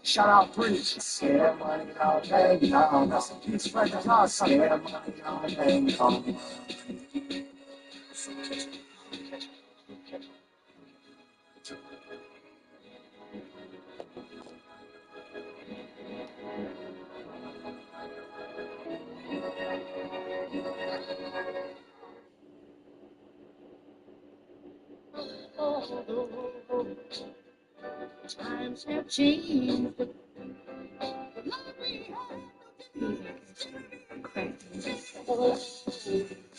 Shout out Breach. Scare money all day long. That's a peace friend of ours. Scare money all day long. Times have changed.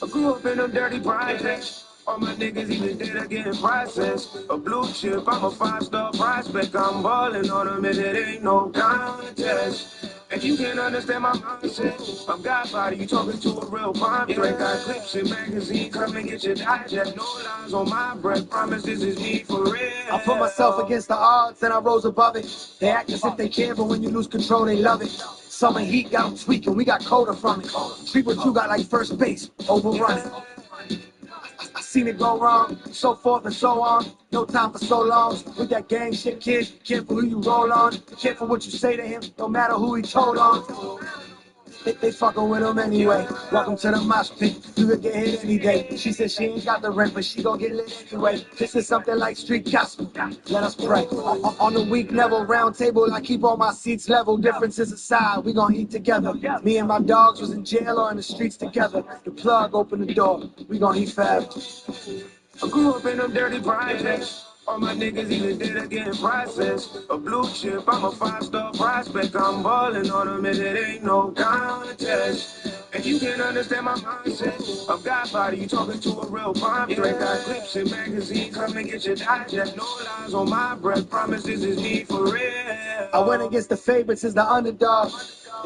I grew up in them dirty projects. All my niggas either dead or getting processed. A blue chip, I'm a 5-star prospect. I'm ballin' on them and it ain't no contest. And you can't understand my mindset. I'm Godfather, you talking to a real bomb threat. Got clips in magazine, come and get your digest. No lies on my breath, promise this is me for real. I put myself against the odds and I rose above it. They act as if they care, but when you lose control, they love it. Summer heat got them tweaking, we got colder from it. Treat what you got like first base, overrun it. I seen it go wrong, so forth and so on. No time for so longs. With that gang shit, kid, careful who you roll on. Careful what you say to him, no matter who he told on. They fucking with him anyway. Welcome to the mosh pit. You could get hit any day. She said she ain't got the rent, but she gon' get lit anyway. This is something like street gospel. Let us pray. On the weak level, round table, I keep all my seats level. Differences aside, we gon' eat together. Me and my dogs was in jail or in the streets together. The plug opened the door. We gon' eat forever. I grew up in them dirty projects. All my niggas either dead or getting processed. A blue chip, I'm a 5-star prospect. I'm ballin' on them and it ain't no contest. And you can't understand my mindset. I'm Godfather, you talking to a real bomb threat. Got clips in magazine, come and get your digest. No lies on my breath, promise this is me for real. I went against the favorites as the underdog.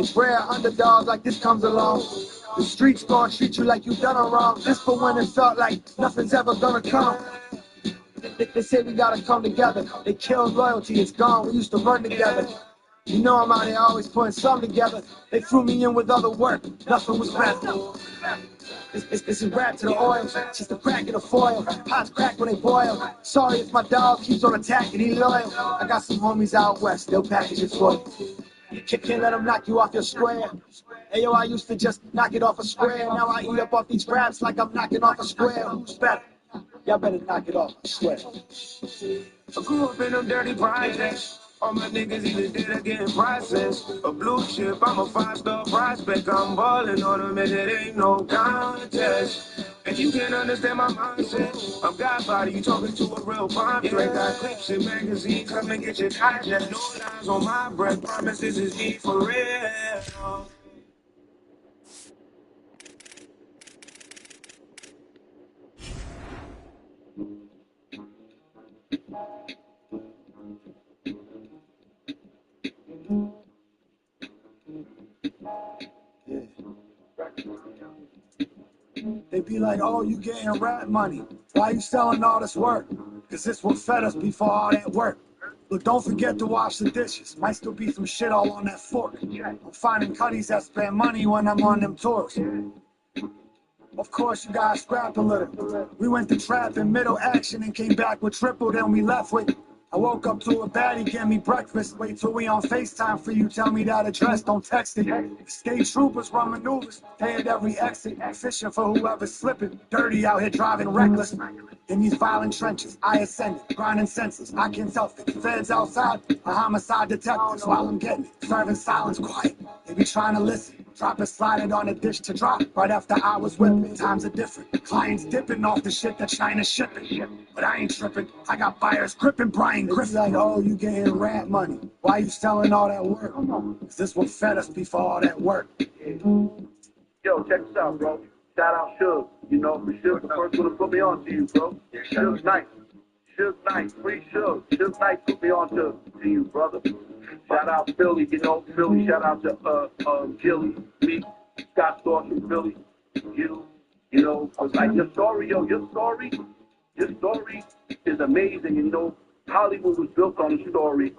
It's rare underdog like this comes along. The streets gonna treat you like you done her wrong. This for when it felt like nothing's ever gonna come. They say we gotta come together. They killed loyalty, it's gone. We used to run together. You know I'm out here always putting some together. They threw me in with other work. Nothing was better. It's a rap to the oil, just a crack in the foil. Pots crack when they boil. Sorry if my dog keeps on attacking, he loyal. I got some homies out west, they'll package it for you. Can't let them knock you off your square. Hey yo, I used to just knock it off a square. Now I eat up off these raps like I'm knocking off a square. Who's better? Y'all better knock it off, I swear. I grew up in them dirty projects. All my niggas either dead or getting processed. A blue chip, I'm a 5-star prospect. I'm ballin' on them and it ain't no contest. And you can't understand my mindset. I'm Godfather, you talking to a real bomb threat. Got clips in magazine, come and get your digest. No lies on my breath, promise this is me for real. They be like, oh, you getting rap money. Why you selling all this work? Cause this what fed us before all that work. Look, don't forget to wash the dishes. Might still be some shit all on that fork. I'm finding cutties that spend money when I'm on them tours. Of course, you gotta scrap a little. We went to trap in middle action and came back with triple, then we left with. I woke up to a baddie, gave me breakfast. Wait till we on FaceTime for you, tell me that address, don't text it. State troopers run maneuvers, they at every exit. Fishing for whoever's slipping, dirty out here driving reckless. In these violent trenches, I ascended, grinding senses. I can't tell if the feds outside, a homicide detectives while I'm getting it. Serving silence quiet, they be trying to listen. Drop it, slide it on a dish to drop. Right after I was whipping, times are different. Clients dipping off the shit that China's shipping. But I ain't tripping. I got buyers gripping Brian Griffin. Like, oh, you getting rap money. Why you selling all that work? Is this what fed us before all that work? Yo, check this out, bro. Shout out Suge. You know, Suge the first one to put me on to you, bro. Suge Knight. Suge Knight. Free Suge. Suge Knight put me on to you, brother. Shout out Philly, you know, Philly. Shout out to Gilly, me, Scott Storch from Philly. You know, I was like, your story is amazing. You know, Hollywood was built on a story.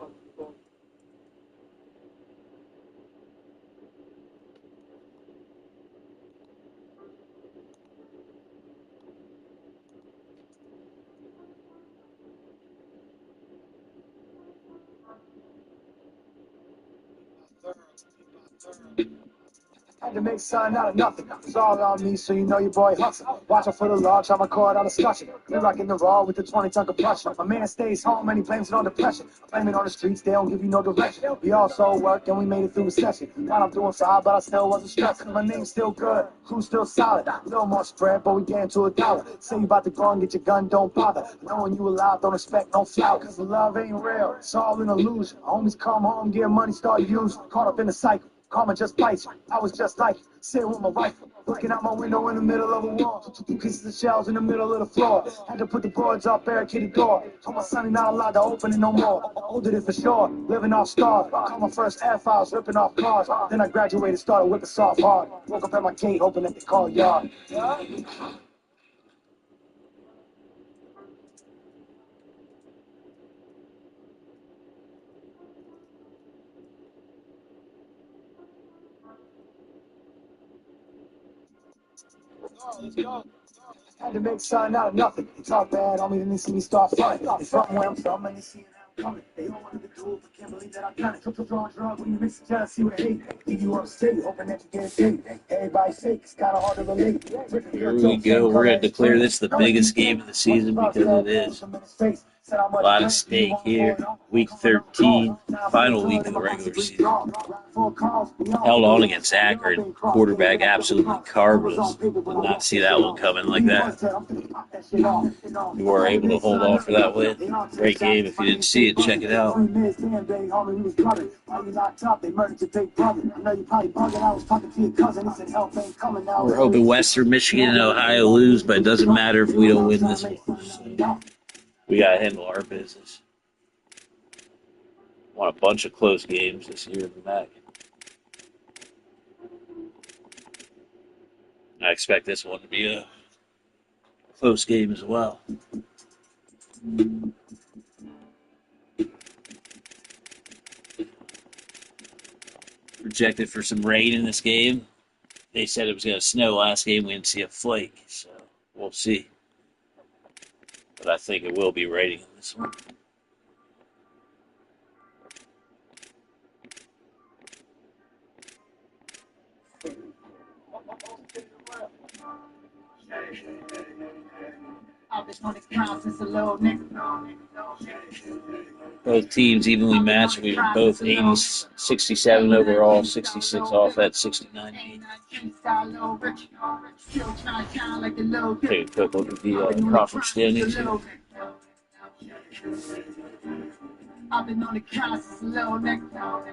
Had to make something out of nothing. It's all on me, so you know your boy hustle. Watch out for the law, try my cord out of discussion. We rockin' the raw with the 20-ton compression. My man stays home and he blames it on depression. I blame it on the streets, they don't give you no direction. We also worked and we made it through recession. While I'm doing fine, but I still wasn't stressing. My name's still good, crew's still solid. A little more spread, but we getting to $1. Say you about to go and get your gun, don't bother. Knowing you alive, don't expect no flower. Cause the love ain't real, it's all an illusion. Homies come home, get money, start using. Caught up in the cycle. Karma just bites you. I was just like, sitting with my rifle, looking out my window in the middle of a wall. Two pieces of shells in the middle of the floor. Had to put the boards up, barricade the door. Told my son he's not allowed to open it no more. Older it for sure, living off stars. Caught my first F-files, ripping off cars. Then I graduated, started whipping soft hard. Woke up at my gate, hoping that they call yard. Let's go. Had to make something out of nothing. They talk bad on me, then they see me start fighting. They from where I'm from, and they see it how I'm coming. They all wanted to do it, but can't believe that I've done it. Drawing drugs when you mix it, jealousy with hate. Leave you upstate, hoping that you get a date. Everybody's fake, it's kind of hard to relate. Here we go. We're going to declare this the biggest game of the season because it is. A lot of stake here. Week 13, final week of the regular season. Held on against Akron. Quarterback absolutely carved us. Did not see that one coming like that. We were able to hold on for that win. Great game. If you didn't see it, check it out. We're hoping Western Michigan and Ohio lose, but it doesn't matter if we don't win this one. So we got to handle our business. Won a bunch of close games this year in the MAC. I expect this one to be a close game as well. Projected for some rain in this game. They said it was going to snow last game. We didn't see a flake, so we'll see. But I think it will be raining in this one. Both teams evenly matched. We were both 67 overall, 66 off at 69. Take a quick look at the conference standings. I've been on the cross, it's a little neck down.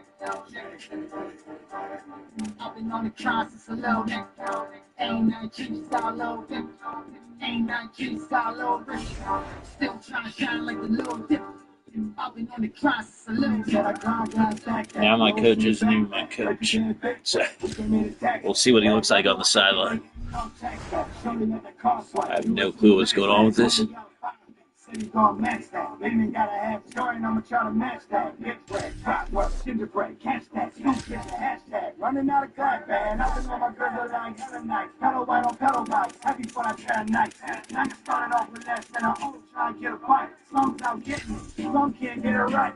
I've been on the cross, it's a little neck down. Ain't that cheap, style low dip. Ain't that cheap, style low rich. Still trying to shine like a little dip. I've been on the cross, it's a little neck. Now my coach isn't even my coach. So we'll see what he looks like on the sideline. I have no clue what's going on with this. City's gonna match that. Women gotta have story, and I'ma try to match that. Get bread, drop work, gingerbread, catch that. Scoop get the hashtag. Running out of crack, man. I've been on my girl like hella nights. Pedal white on pedal bikes. Happy for that try night. Now you started off with less than a old try to get a bite. Slums out getting it. Some can't get it right.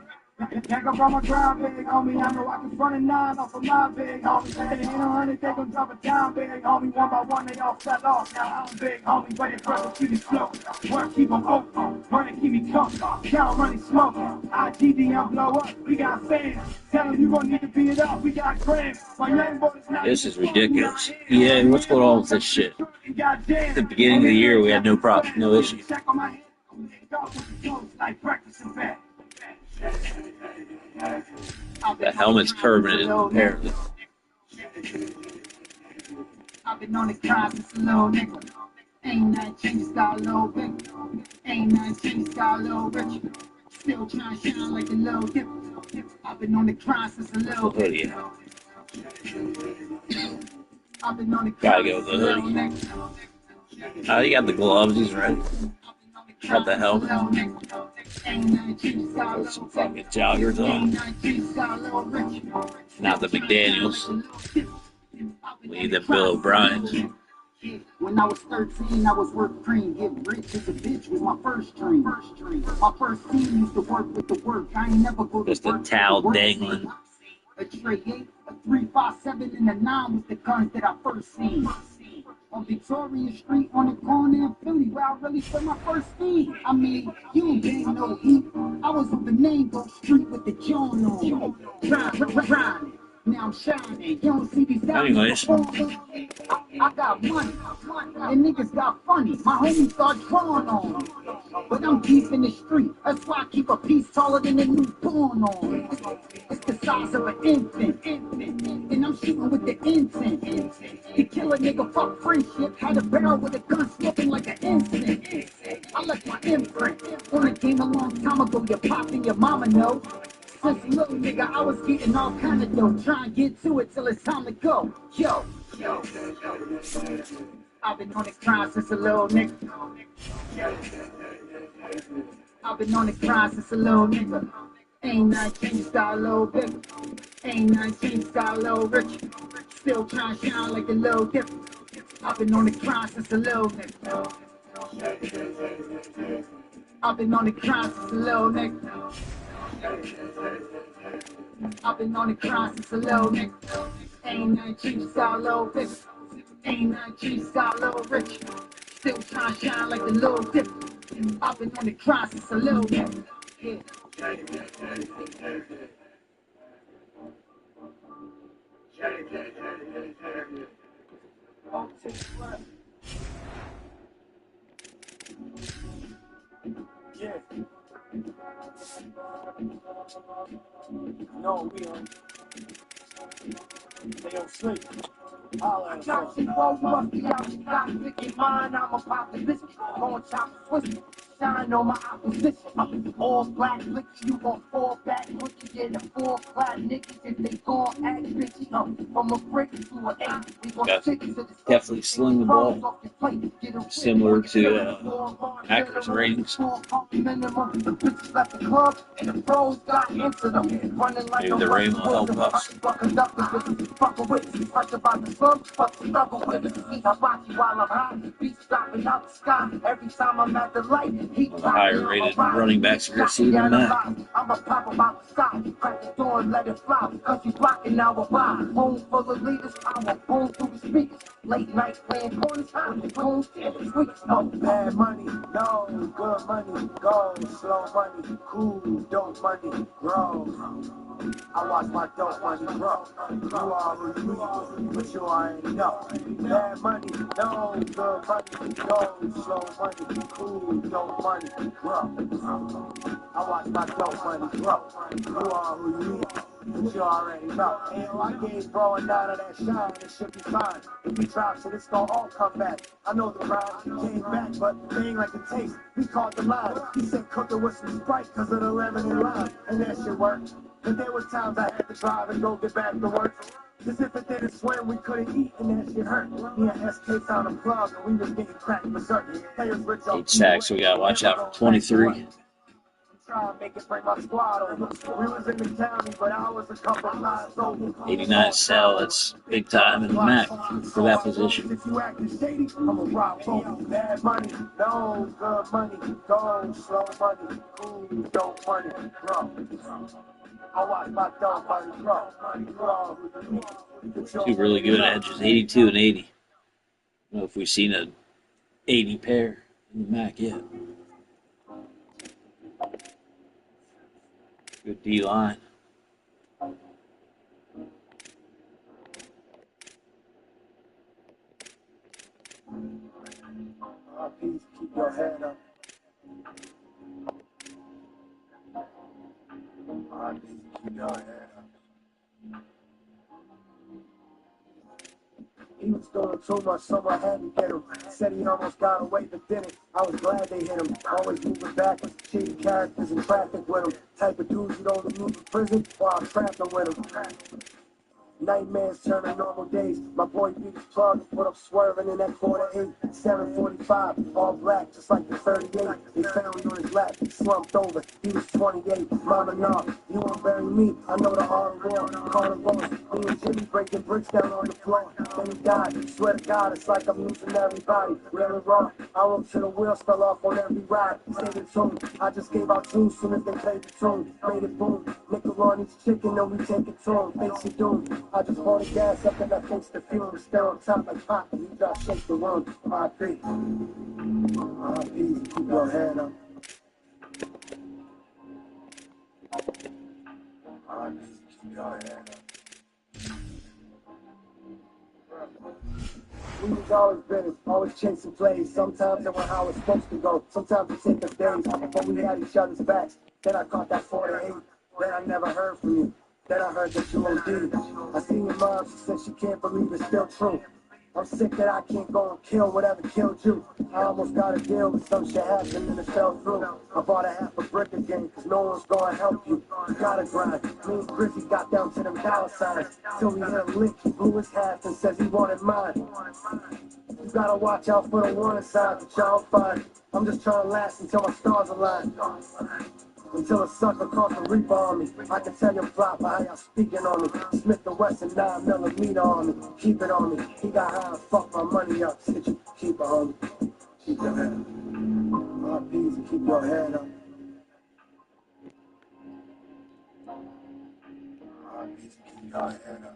Can't go from my ground, big homie. I know I can front a 9 off of my big homie. They ain't 100, they gon' drop it down, big homie. One by one, they all fell off. Now I'm big homie, waiting for the keep it slow. Work, keep them open. Running, keep me comfortable. Count money smoking. IGDM blow up. We got fans. Tell them you gon' need to beat it up. We got grams. My young boys not. This is ridiculous. Yeah, what's going on with this shit? At the beginning of the year, we had no problem, no issues. The helmet's permanent, apparently. I've been on the cross, it's a little nigga. Ain't that cheap, style low big. Ain't that cheap, style low rich. Still trying to shine like a little dip. I've been on the cross, it's a little hoodie. I've been on the Gotta go with the hoodie. Oh, you got the gloves, he's right. Got the helmet. Got some fucking joggers on. Not the McDaniels. We need the Bill O'Brien's. When I was 13, I was work cream. Get rich as a bitch was my first dream. My first team used to work with the work. I ain't never go to Just a towel dangling. A tray 8, a 357, and a 9 was the guns that I first seen. On Victoria Street on the corner in Philly, where I really spent my first feed. I mean, you ain't no heat. I was on the Nango Street with the John on. Grinding. Now I'm shining. You don't see these Anyways. I got money, and niggas got funny. My homies start drawing on me. But I'm deep in the street. That's why I keep a piece taller than a newborn on. It's the size of an infant. And I'm shooting with the intent. To kill a nigga, fuck friendship. Had a barrel with a gun smoking like an instant. I left my imprint. When I came a long time ago, your pop and your mama know. Since a little nigga, I was getting all kind of dough. Try and get to it till it's time to go. Yo. I've been on the grind since a little nigga. I've been on the grind since a little nigga. Ain't nothing changed, got a little bigger. Ain't nothing changed, got a little richer. Still trying to shine like a little dipper. I've been on the grind since a little nigga. I've been on the grind since a little nigga. I've been on the grind since a little nigga. Ain't nothing changed, got a little bigger. Ain't nothing changed, got a little richer. Still trying to shine like a little dipper. I've been on the grind since a little nigga. Yeah. Yeah. No, we on. They don't sleep. I got you, bro, you must be out, you got to pick your mind, I'ma pop the biscuit, gon' chop the twisted, shine on my opposition, all black flicks, you gon' fall back, quick to get a 4-clap niggas if they gon' act bitchy, from a brick to an 8, we gon' stick to the Definitely sling the ball. Similar to Packers ratings. Maybe the rain will help us. The higher rated running backs are going to see than that. I'm a pop about the side, crack the door and let it fly, cause you blocking our vibe. Home full of leaders, power, boom through the speakers. Late night playing corners, with the goons and the streets. No bad money, no good money, go slow money, cool, dope money, grow. I watch my dope money grow. You are who you are, but you already know. Bad money, no good money, go slow money, cool, dope money, grow. I watch my dope money grow. You are who you are, but you already know. And I gave bro a nine of that shine, it should be fine. If he drops it, it's gonna all come back. I know the rhyme came back, but they ain't like the taste. We caught the line. He said cook it with some Sprite cause of the lemon and lime. And that shit worked. But there was times I had to drive and go get back to work. Cause if it didn't swim, we couldn't eat and that shit hurt. Me and SK found a plug and we was getting cracked berserk. Players rich 8 sacks, so we got to watch out for 23. Make it bring my squad over. We was in the county, but I was a couple miles over. 89 cell, that's big time in the MAC for that position. If you acting shady, I'm a rob both. Bad money, no good money, go slow money, cool, dope money, grow. I watch my dope money grow. Two really good edges, 82 and 80. I don't know if we've seen an 80 pair in the MAC yet. Good D-line. Peace, keep your head up. Keep your head up. He was doing too much, so I had to get him. Said he almost got away, but didn't. I was glad they hit him. Always moving backwards, shady characters in traffic with him. Type of dudes you don't move to prison, while I'm trapping with him. Nightmares turn to normal days. My boy beat his plug and put up swerving in that quarter 8. 745, all black, just like the 38. They found on his lap, slumped over. He was 28. Mama, nah, you won't bury me. I know the hard war. Call the boss. Me and Jimmy breaking bricks down on the floor. Then he died. Swear to God, it's like I'm losing everybody. Real and raw. I wrote to the wheels, fell off on every ride. Stay in tune. I just gave out tunes soon as they played the tune. Made it boom. Macaroni's chicken, then we take it to him. Face it doom. I just pour the gas up and I face the fuel. Stay on top like pop. And you just shake the room. R.I.P. R.I.P. Keep your head up. R.I.P. Keep your head up. We was always bitter, always chasing plays. Sometimes it went how it's supposed to go. Sometimes it take us days, but we had each other's backs. Then I caught that 48. Then I never heard from you. Then I heard that you OD'd. I seen your mom, she said she can't believe it's still true. I'm sick that I can't go and kill whatever killed you. I almost got a deal with some shit happened and it fell through. I bought a half a brick again, cause no one's gonna help you. You gotta grind. Me and Griffey got down to them dollar signs. Till we hit a lick, he blew his half and says he wanted mine. You gotta watch out for the warning signs that y'all find. I'm just trying to last until my stars align. Until a sucker calls the reaper on me. I can tell you flop by how y'all speaking on me. Smith & Wesson 9mm on me. Keep it on me. He got high and fuck my money up. Said you keep it on me. Keep your head up. R.I.P.'s and keep your head up. R.I.P.'s and keep your head up.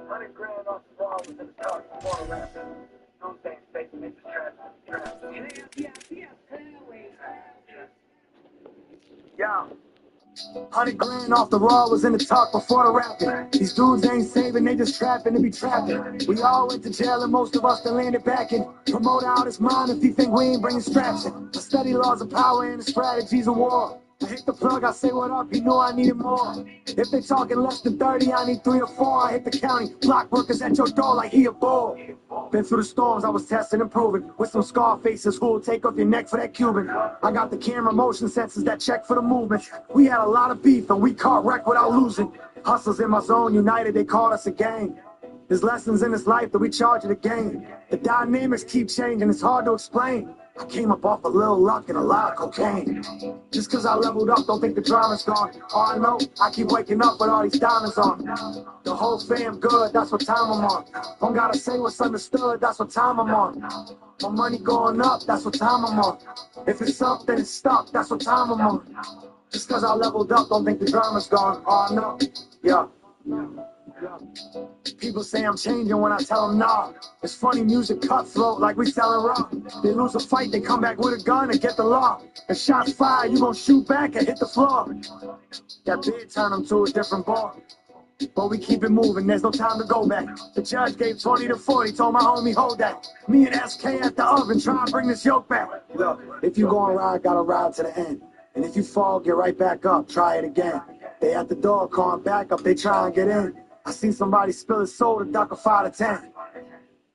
$100,000 off the wall was in the car before the rap. Those days, baby, they just Yeah. $100,000 off the raw was in the talk before the rapping. These dudes ain't saving, they just trapping to be trapping. We all went to jail and most of us done landed back in. Promote out his mind if he think we ain't bringing straps in. I study laws of power and the strategies of war. I hit the plug, I say what up, he knew I needed more. If they talking less than 30, I need 3 or 4. I hit the county, block workers at your door like he a bull. Been through the storms, I was testing and proving. With some scar faces who'll take off your neck for that Cuban. I got the camera motion sensors that check for the movements. We had a lot of beef and we caught wreck without losing. Hustlers in my zone, united, they called us a gang. There's lessons in this life that we charge it a game. The dynamics keep changing, it's hard to explain. I came up off a little luck and a lot of cocaine. Just cause I leveled up, don't think the drama's gone. All I know, I keep waking up with all these diamonds on. The whole fam good, that's what time I'm on. Don't gotta say what's understood, that's what time I'm on. My money going up, that's what time I'm on. If it's up, then it's stuck, that's what time I'm on. Just cause I leveled up, don't think the drama's gone. All I know, yeah. People say I'm changing when I tell them nah. It's funny music cutthroat like we selling rock. They lose a fight, they come back with a gun and get the law. And shots fired, you gon' shoot back and hit the floor. That bid turned them to a different ball. But we keep it moving, there's no time to go back. The judge gave 20 to 40, told my homie hold that. Me and SK at the oven, try to bring this yoke back. Look, if you gon' ride, gotta ride to the end. And if you fall, get right back up, try it again. They at the door, calling back up, they try and get in. I seen somebody spill his soul to duck a 5 to 10.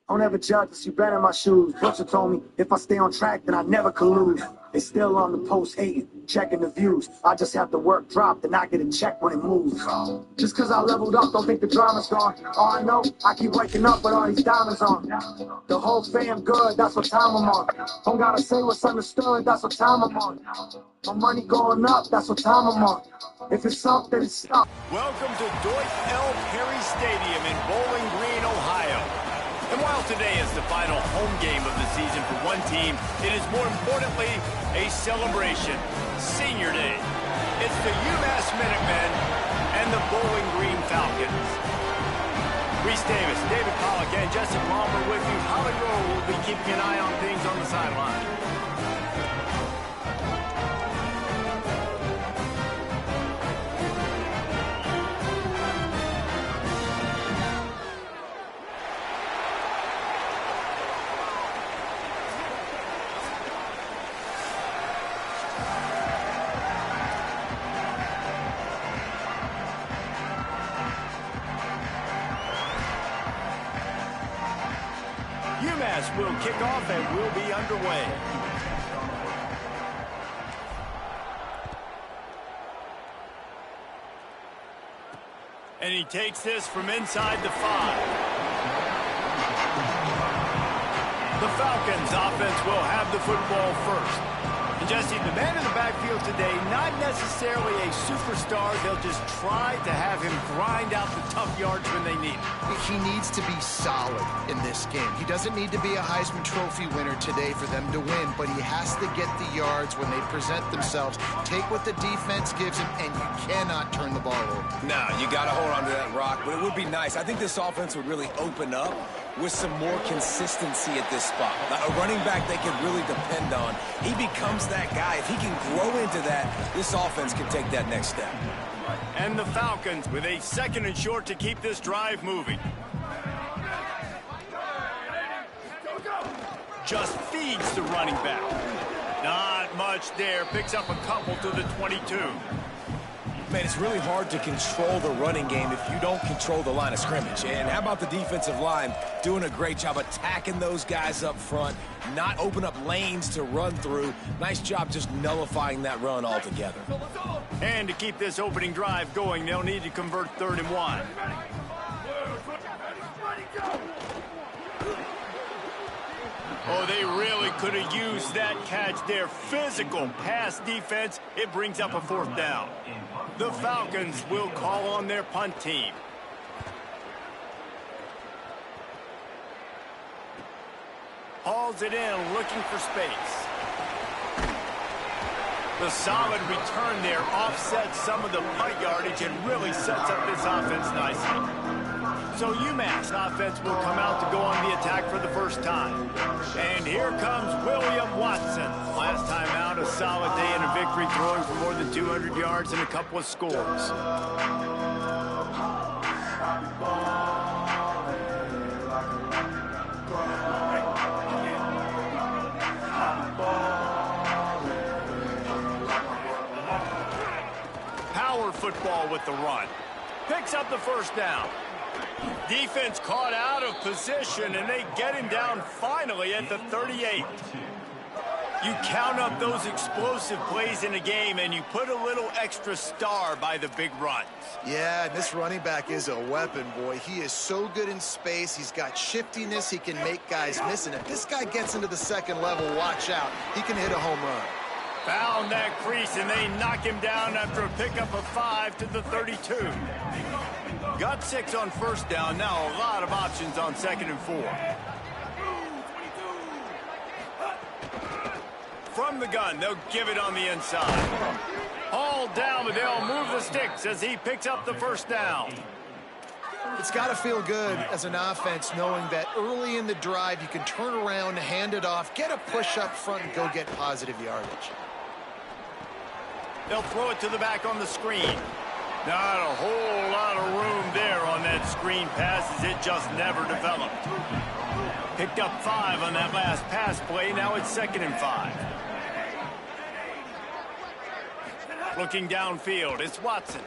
Don't ever judge us, you been in my shoes. Butcher told me, if I stay on track, then I never could lose. They still on the post hating, checking the views. I just have the work dropped and I get a check when it moves. Just cause I leveled up, don't think the drama's gone. All I know, I keep waking up with all these diamonds on. The whole fam good, that's what time I'm on. Don't gotta say what's understood, that's what time I'm on. My money going up, that's what time I'm on. If it's up, then it's up. Welcome to Deutsch L. Perry Stadium in Bowling Green, Ohio. And while today is the final home game of the season for one team, it is more importantly a celebration. Senior Day. It's the UMASS Minutemen and the Bowling Green Falcons. Reese Davis, David Pollock, and Jesse Palmer with you. Holly Rowe will be keeping an eye on things on the sideline. UMASS will kick off and will be underway. And he takes this from inside the 5. The Falcons offense will have the football first. And Jesse, the man in the backfield today, not necessarily a superstar. They'll just try to have him grind out the tough yards when they need it. He needs to be solid in this game. He doesn't need to be a Heisman Trophy winner today for them to win, but he has to get the yards when they present themselves. Take what the defense gives him, and you cannot turn the ball over. No, you got to hold on to that rock, but it would be nice. I think this offense would really open up with some more consistency at this spot. A running back they can really depend on. He becomes that guy. If he can grow into that, this offense can take that next step. And the Falcons with a 2nd and short to keep this drive moving. Just feeds the running back. Not much there. Picks up a couple to the 22. Man, it's really hard to control the running game if you don't control the line of scrimmage. And how about the defensive line doing a great job attacking those guys up front, not open up lanes to run through. Nice job just nullifying that run altogether. And to keep this opening drive going, they'll need to convert 3rd and 1. Oh, they really could have used that catch there. Physical pass defense. It brings up a 4th down. The Falcons will call on their punt team. Hauls it in, looking for space. The solid return there offsets some of the punt yardage and really sets up this offense nicely. So UMass offense will come out to go on the attack for the first time. And here comes William Watson. Last time out, a solid day and a victory, throwing for more than 200 yards and a couple of scores. Power football with the run. Picks up the 1st down. Defense caught out of position, and they get him down finally at the 38. You count up those explosive plays in a game, and you put a little extra star by the big runs. Yeah, this running back is a weapon, boy. He is so good in space. He's got shiftiness. He can make guys miss. And if this guy gets into the 2nd level, watch out. He can hit a home run. Found that crease, and they knock him down after a pickup of 5 to the 32. Got 6 on 1st down. Now a lot of options on 2nd and 4. From the gun, they'll give it on the inside. Hauled down, but they'll move the sticks as he picks up the 1st down. It's got to feel good as an offense knowing that early in the drive you can turn around, hand it off, get a push up front, and go get positive yardage. They'll throw it to the back on the screen. Not a whole lot of room there on that screen pass as it just never developed. Picked up 5 on that last pass play. Now it's 2nd and 5. Looking downfield, it's Watson.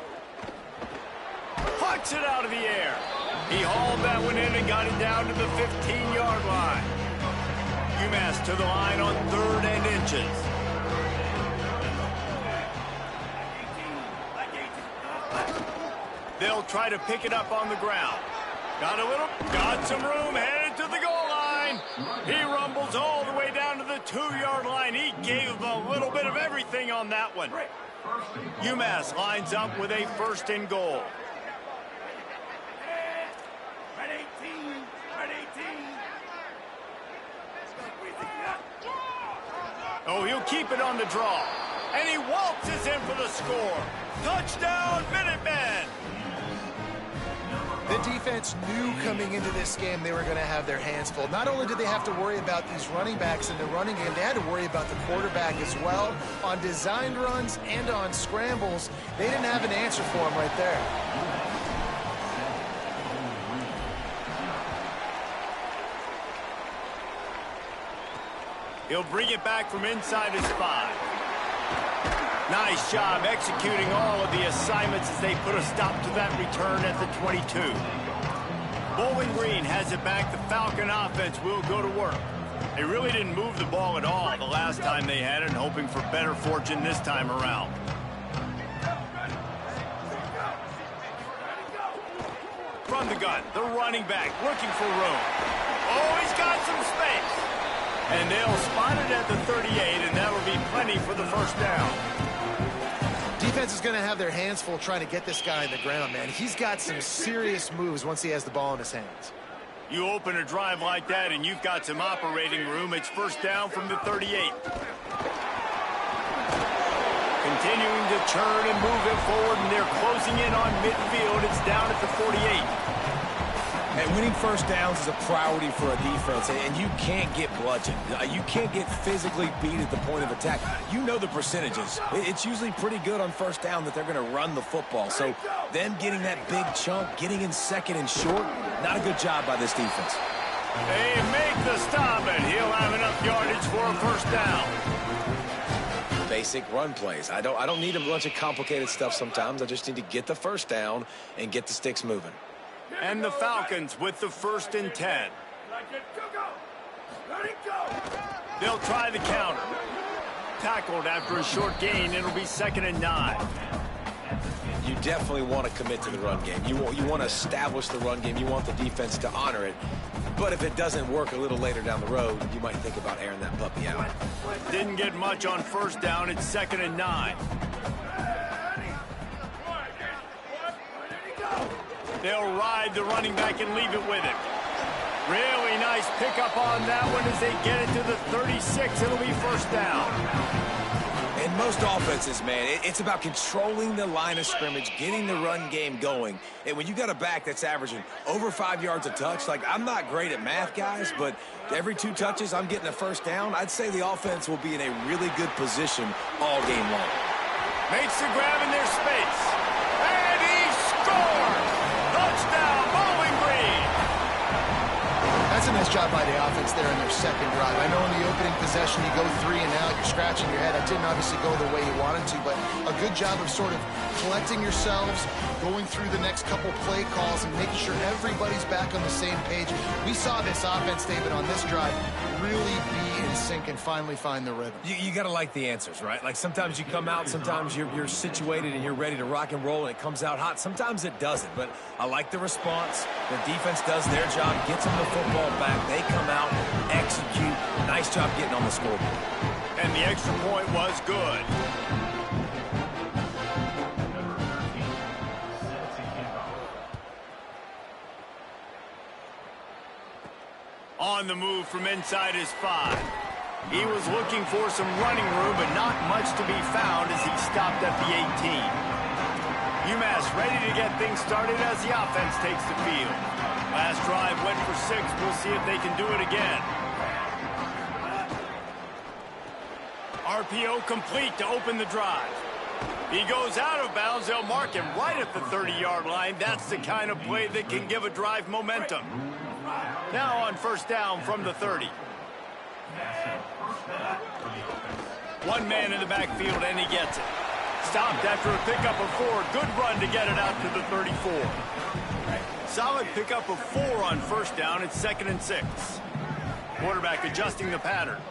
Plucks it out of the air. He hauled that one in and got it down to the 15-yard line. UMass to the line on 3rd and inches. They'll try to pick it up on the ground. Got some room, headed to the goal line. He rumbles all the way down to the 2-yard line. He gave a little bit of everything on that one. UMass lines up with a 1st and goal. Oh, he'll keep it on the draw. And he waltzes in for the score. Touchdown, Minutemen! The defense knew coming into this game they were going to have their hands full. Not only did they have to worry about these running backs in the running game, they had to worry about the quarterback as well. On designed runs and on scrambles, they didn't have an answer for him right there. He'll bring it back from inside his 5. Nice job executing all of the assignments as they put a stop to that return at the 22. Bowling Green has it back. The Falcon offense will go to work. They really didn't move the ball at all the last time they had it, and hoping for better fortune this time around. From the gun, the running back looking for room. Oh, he's got some space. And they'll spot it at the 38, and that'll be plenty for the first down. Defense is going to have their hands full trying to get this guy in the ground, man. He's got some serious moves once he has the ball in his hands. You open a drive like that, and you've got some operating room. It's first down from the 38. Continuing to turn and move it forward, and they're closing in on midfield. It's down at the 48. And winning first downs is a priority for a defense, and you can't get bludgeoned. You can't get physically beat at the point of attack. You know the percentages. It's usually pretty good on first down that they're going to run the football. So them getting that big chunk, getting in second and short, not a good job by this defense. They make the stop, and he'll have enough yardage for a first down. Basic run plays. I don't need a bunch of complicated stuff sometimes. I just need to get the first down and get the sticks moving. And the Falcons with the 1st and 10. They'll try the counter. Tackled after a short gain. It'll be 2nd and 9. You definitely want to commit to the run game. You want to establish the run game. You want the defense to honor it. But if it doesn't work a little later down the road, you might think about airing that puppy out. Didn't get much on first down. It's 2nd and 9. They'll ride the running back and leave it with him. Really nice pickup on that one as they get it to the 36. It'll be first down. In most offenses, man, it's about controlling the line of scrimmage, getting the run game going. And when you got a back that's averaging over 5 yards a touch, like, I'm not great at math, guys, but every 2 touches I'm getting a first down, I'd say the offense will be in a really good position all game long. Makes the grab in their space. And he scores! Touchdown, Bowling Green! That's a nice job by the offense there in their second drive. I know in the opening possession you go 3 and out, you're scratching your head. That didn't obviously go the way you wanted to, but a good job of sort of collecting yourselves, going through the next couple play calls and making sure everybody's back on the same page. We saw this offense, David, on this drive really be in sync and finally find the rhythm. You got to like the answers, right? Like, sometimes you come out, sometimes you're situated and you're ready to rock and roll and it comes out hot. Sometimes it doesn't, but I like the response. The defense does their job, gets them the football back. They come out, execute. Nice job getting on the scoreboard. And the extra point was good. On the move from inside his 5. He was looking for some running room, but not much to be found as he stopped at the 18. UMass ready to get things started as the offense takes the field. Last drive went for 6. We'll see if they can do it again. RPO complete to open the drive. He goes out of bounds. They'll mark him right at the 30-yard line. That's the kind of play that can give a drive momentum. Now on first down from the 30. One man in the backfield, and he gets it. Stopped after a pickup of 4. Good run to get it out to the 34. Solid pickup of 4 on first down. It's 2nd and 6. Quarterback adjusting the pattern.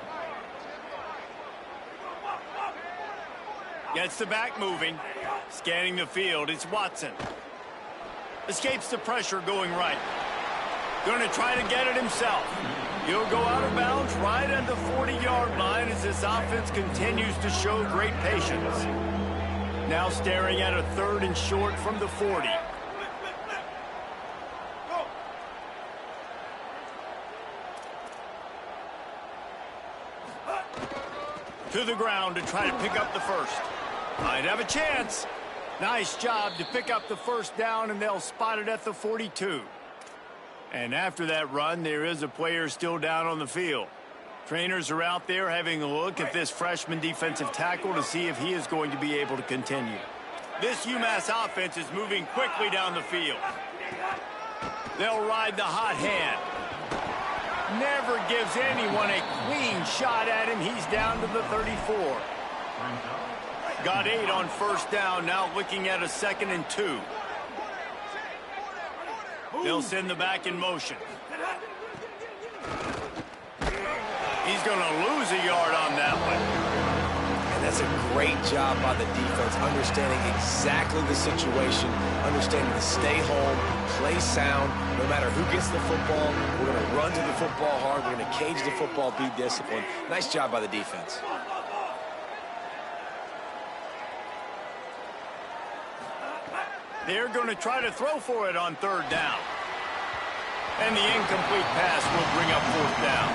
Gets the back moving. Scanning the field. It's Watson. Escapes the pressure going right. Going to try to get it himself. He'll go out of bounds right at the 40-yard line as this offense continues to show great patience. Now staring at a 3rd and short from the 40. To the ground to try to pick up the first. Might have a chance. Nice job to pick up the first down, and they'll spot it at the 42. And after that run, there is a player still down on the field. Trainers are out there having a look at this freshman defensive tackle to see if he is going to be able to continue. This UMass offense is moving quickly down the field. They'll ride the hot hand. Never gives anyone a clean shot at him. He's down to the 34. Got 8 on first down, now looking at a 2nd and 2. They'll send the back in motion. He's going to lose a yard on that one. And that's a great job by the defense, understanding exactly the situation, understanding to stay home, play sound. No matter who gets the football, we're going to run to the football hard. We're going to cage the football, be disciplined. Nice job by the defense. They're going to try to throw for it on 3rd down. And the incomplete pass will bring up 4th down.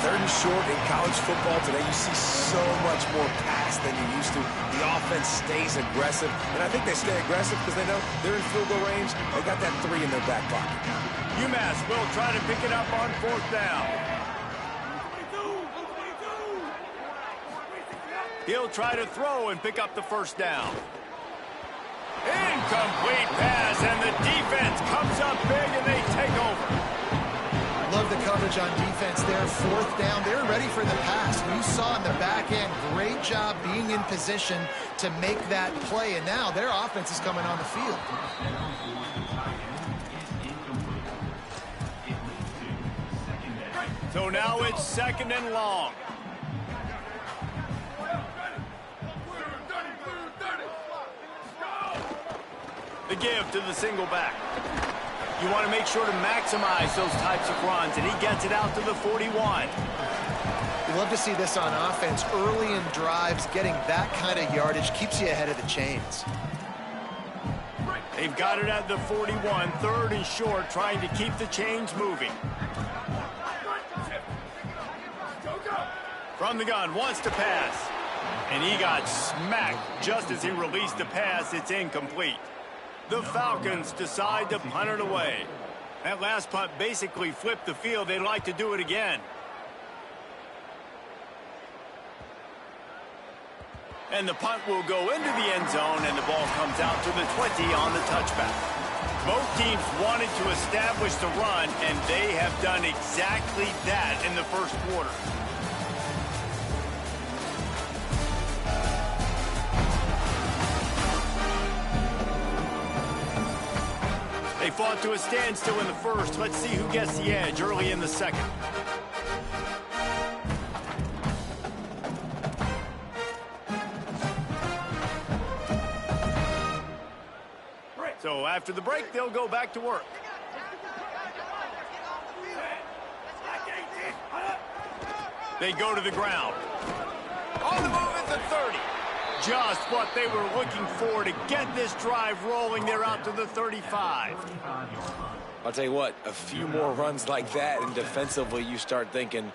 3rd and short in college football today, you see so much more pass than you used to. The offense stays aggressive, and I think they stay aggressive because they know they're in field goal range. They got that 3 in their back pocket. UMass will try to pick it up on 4th down. He'll try to throw and pick up the first down. Incomplete pass, and the defense comes up big, and they take over. Love the coverage on defense there. 4th down. They're ready for the pass. You saw in the back end, great job being in position to make that play, and now their offense is coming on the field. So now it's 2nd and long. The give to the single back. You want to make sure to maximize those types of runs, and he gets it out to the 41. You love to see this on offense. Early in drives, getting that kind of yardage keeps you ahead of the chains. They've got it at the 41, 3rd and short, trying to keep the chains moving. From the gun, wants to pass. And he got smacked just as he released the pass. It's incomplete. The Falcons decide to punt it away. That last punt basically flipped the field. They'd like to do it again. And the punt will go into the end zone, and the ball comes out to the 20 on the touchback. Both teams wanted to establish the run, and they have done exactly that in the first quarter. They fought to a standstill in the first. Let's see who gets the edge early in the second. So after the break, they'll go back to work. They go to the ground. On the move at the 30. Just what they were looking for to get this drive rolling. They're out to the 35. I'll tell you what, a few more runs like that, and defensively you start thinking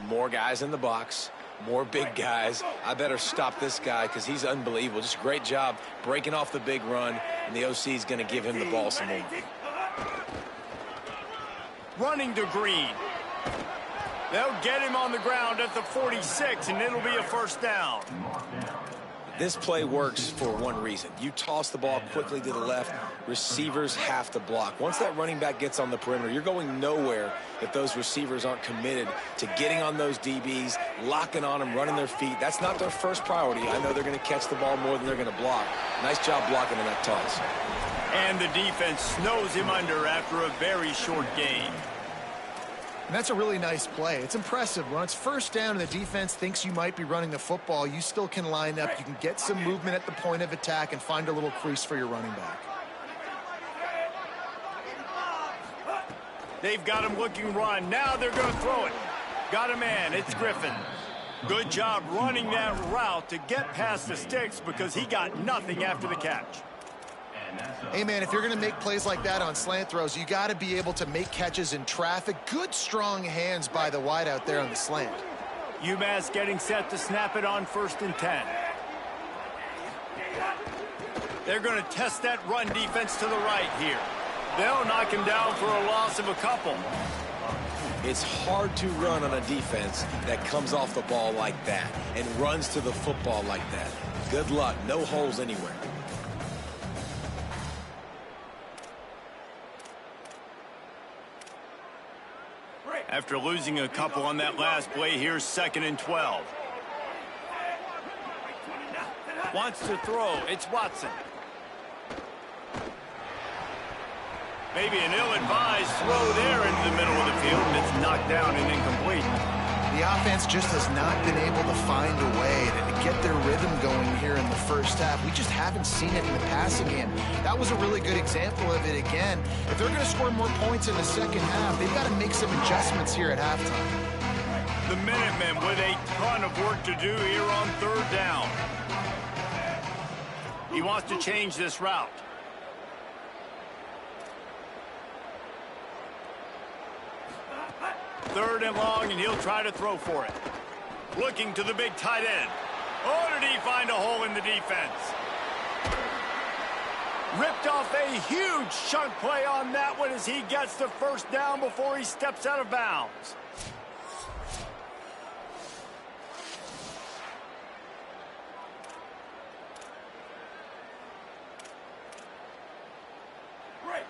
more guys in the box, more big guys. I better stop this guy because he's unbelievable. Just a great job breaking off the big run, and the OC is going to give him the ball some more. Running to Green. They'll get him on the ground at the 46, and it'll be a first down. This play works for one reason. You toss the ball quickly to the left, receivers have to block. Once that running back gets on the perimeter, you're going nowhere if those receivers aren't committed to getting on those DBs, locking on them, running their feet. That's not their first priority. I know they're going to catch the ball more than they're going to block. Nice job blocking in that toss. And the defense snows him under after a very short gain. And that's a really nice play. It's impressive. When it's first down and the defense thinks you might be running the football, you still can line up. You can get some movement at the point of attack and find a little crease for your running back. They've got him looking run. Now they're going to throw it. Got a man. It's Griffin. Good job running that route to get past the sticks because he got nothing after the catch. Hey, man, if you're going to make plays like that on slant throws, you got to be able to make catches in traffic. Good, strong hands by the wide out there on the slant. UMass getting set to snap it on 1st and 10. They're going to test that run defense to the right here. They'll knock him down for a loss of a couple. It's hard to run on a defense that comes off the ball like that and runs to the football like that. Good luck. No holes anywhere. After losing a couple on that last play, here's 2nd and 12. Wants to throw. It's Watson. Maybe an ill-advised throw there into the middle of the field, and it's knocked down and incomplete. The offense just has not been able to find a way to get their rhythm going here in the first half. We just haven't seen it in the passing game. That was a really good example of it again. If they're going to score more points in the second half, they've got to make some adjustments here at halftime. The Minutemen with a ton of work to do here on 3rd down. He wants to change this route. Third and long, and he'll try to throw for it. Looking to the big tight end. Oh, did he find a hole in the defense? Ripped off a huge chunk play on that one as he gets the 1st down before he steps out of bounds.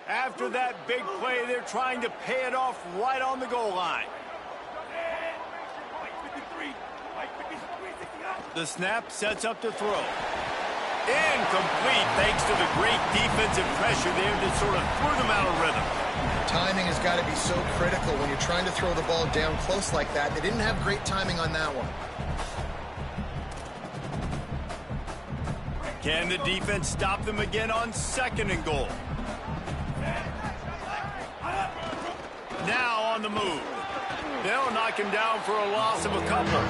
After that big play, they're trying to pay it off right on the goal line. The snap sets up to throw. Incomplete thanks to the great defensive pressure there that sort of threw them out of rhythm. Timing has got to be so critical when you're trying to throw the ball down close like that. They didn't have great timing on that one. Can the defense stop them again on 2nd and goal? Now on the move. They'll knock him down for a loss of a couple.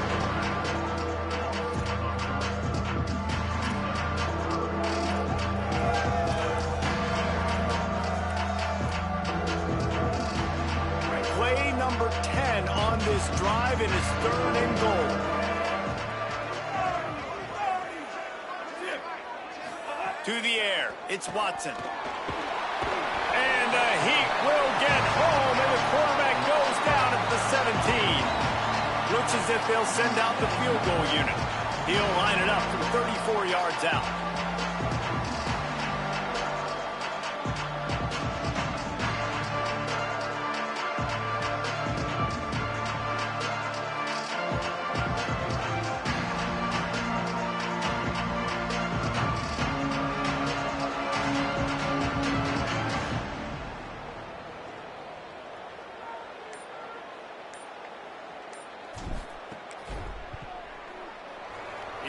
Play number 10 on this drive, and it's 3rd and goal. To the air, it's Watson. And the Heat will get home, and the quarterback goes down at the 17. Looks as if they'll send out the field goal unit. He'll line it up from 34 yards out.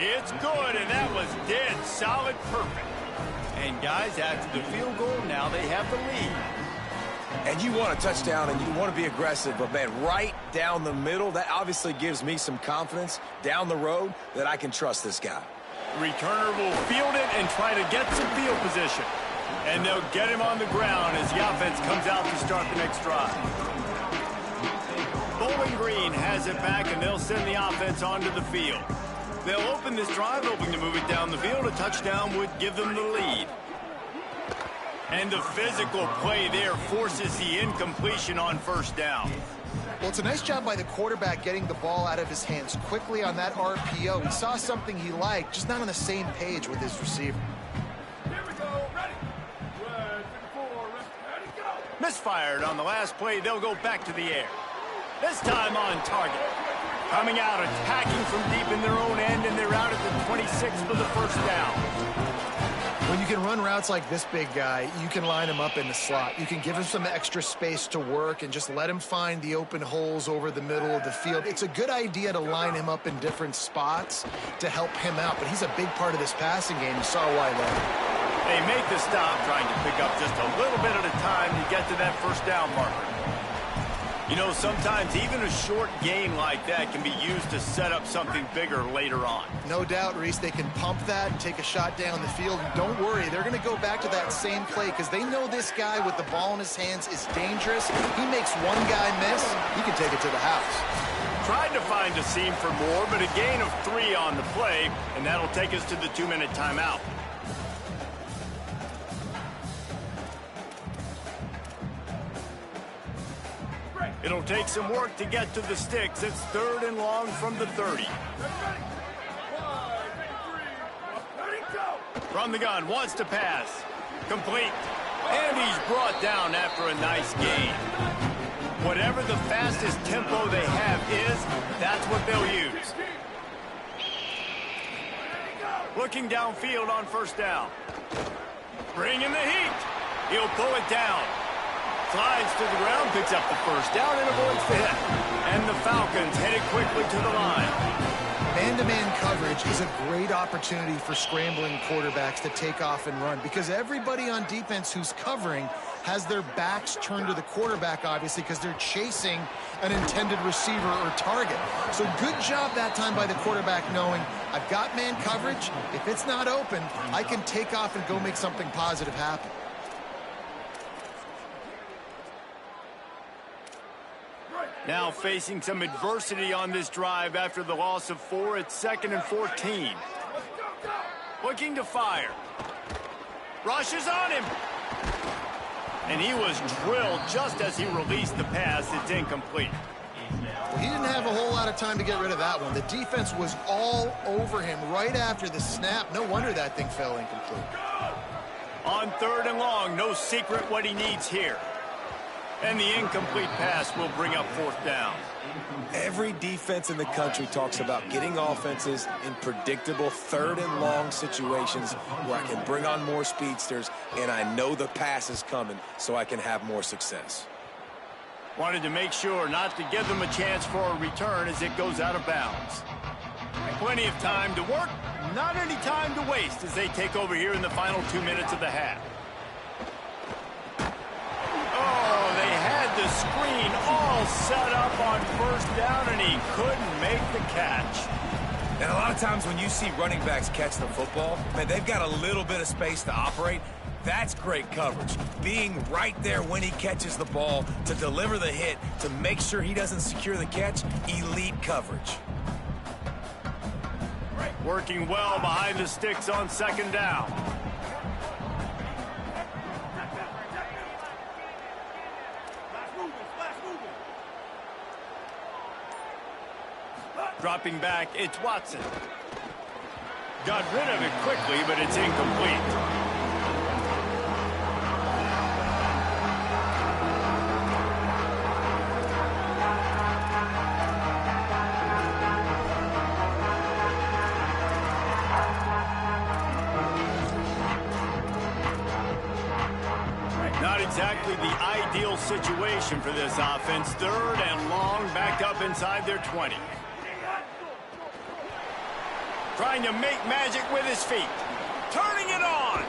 It's good, and that was dead solid perfect. And guys, after the field goal, now they have the lead. And you want a touchdown, and you want to be aggressive, but, man, right down the middle, that obviously gives me some confidence down the road that I can trust this guy. The returner will field it and try to get some field position. And they'll get him on the ground as the offense comes out to start the next drive. Bowling Green has it back, and they'll send the offense onto the field. They'll open this drive, hoping to move it down the field. A touchdown would give them the lead. And the physical play there forces the incompletion on 1st down. Well, it's a nice job by the quarterback getting the ball out of his hands quickly on that RPO. He saw something he liked, just not on the same page with his receiver. Here we go. Ready. Misfired on the last play. They'll go back to the air. This time on target. Coming out, attacking from deep in their own end, and they're out at the 26 for the 1st down. When you can run routes like this big guy, you can line him up in the slot. You can give him some extra space to work and just let him find the open holes over the middle of the field. It's a good idea to line him up in different spots to help him out, but he's a big part of this passing game. You saw why there. They make the stop, trying to pick up just a little bit at a time to get to that 1st down marker. You know, sometimes even a short game like that can be used to set up something bigger later on. No doubt, Reese, they can pump that and take a shot down the field. Don't worry, they're going to go back to that same play because they know this guy with the ball in his hands is dangerous. He makes one guy miss, he can take it to the house. tried to find a seam for more, but a gain of 3 on the play, and that'll take us to the 2-minute timeout. It'll take some work to get to the sticks. It's 3rd and long from the 30. From the gun, wants to pass. Complete. And he's brought down after a nice gain. Whatever the fastest tempo they have is, that's what they'll use. Looking downfield on 1st down. Bringing the heat. He'll pull it down. Slides to the ground, picks up the 1st down, and avoids the hit. And the Falcons headed quickly to the line. Man-to-man coverage is a great opportunity for scrambling quarterbacks to take off and run, because everybody on defense who's covering has their backs turned to the quarterback, obviously, because they're chasing an intended receiver or target. So good job that time by the quarterback knowing, I've got man coverage. If it's not open, I can take off and go make something positive happen. Now facing some adversity on this drive after the loss of 4. It's 2nd and 14. Looking to fire. Rushes on him. And he was drilled just as he released the pass. It's incomplete. Well, he didn't have a whole lot of time to get rid of that one. The defense was all over him right after the snap. No wonder that thing fell incomplete. On 3rd and long, no secret what he needs here. And the incomplete pass will bring up 4th down. Every defense in the country talks about getting offenses in predictable 3rd and long situations where I can bring on more speedsters and I know the pass is coming so I can have more success. Wanted to make sure not to give them a chance for a return as it goes out of bounds. Plenty of time to work, not any time to waste as they take over here in the final 2 minutes of the half. Oh, they had the screen all set up on 1st down, and he couldn't make the catch. And a lot of times when you see running backs catch the football, man, they've got a little bit of space to operate. That's great coverage. Being right there when he catches the ball to deliver the hit, to make sure he doesn't secure the catch, elite coverage. Working well behind the sticks on 2nd down. Dropping back, it's Watson. Got rid of it quickly, but it's incomplete. Not exactly the ideal situation for this offense. 3rd and long, backed up inside their 20. Trying to make magic with his feet. Turning it on.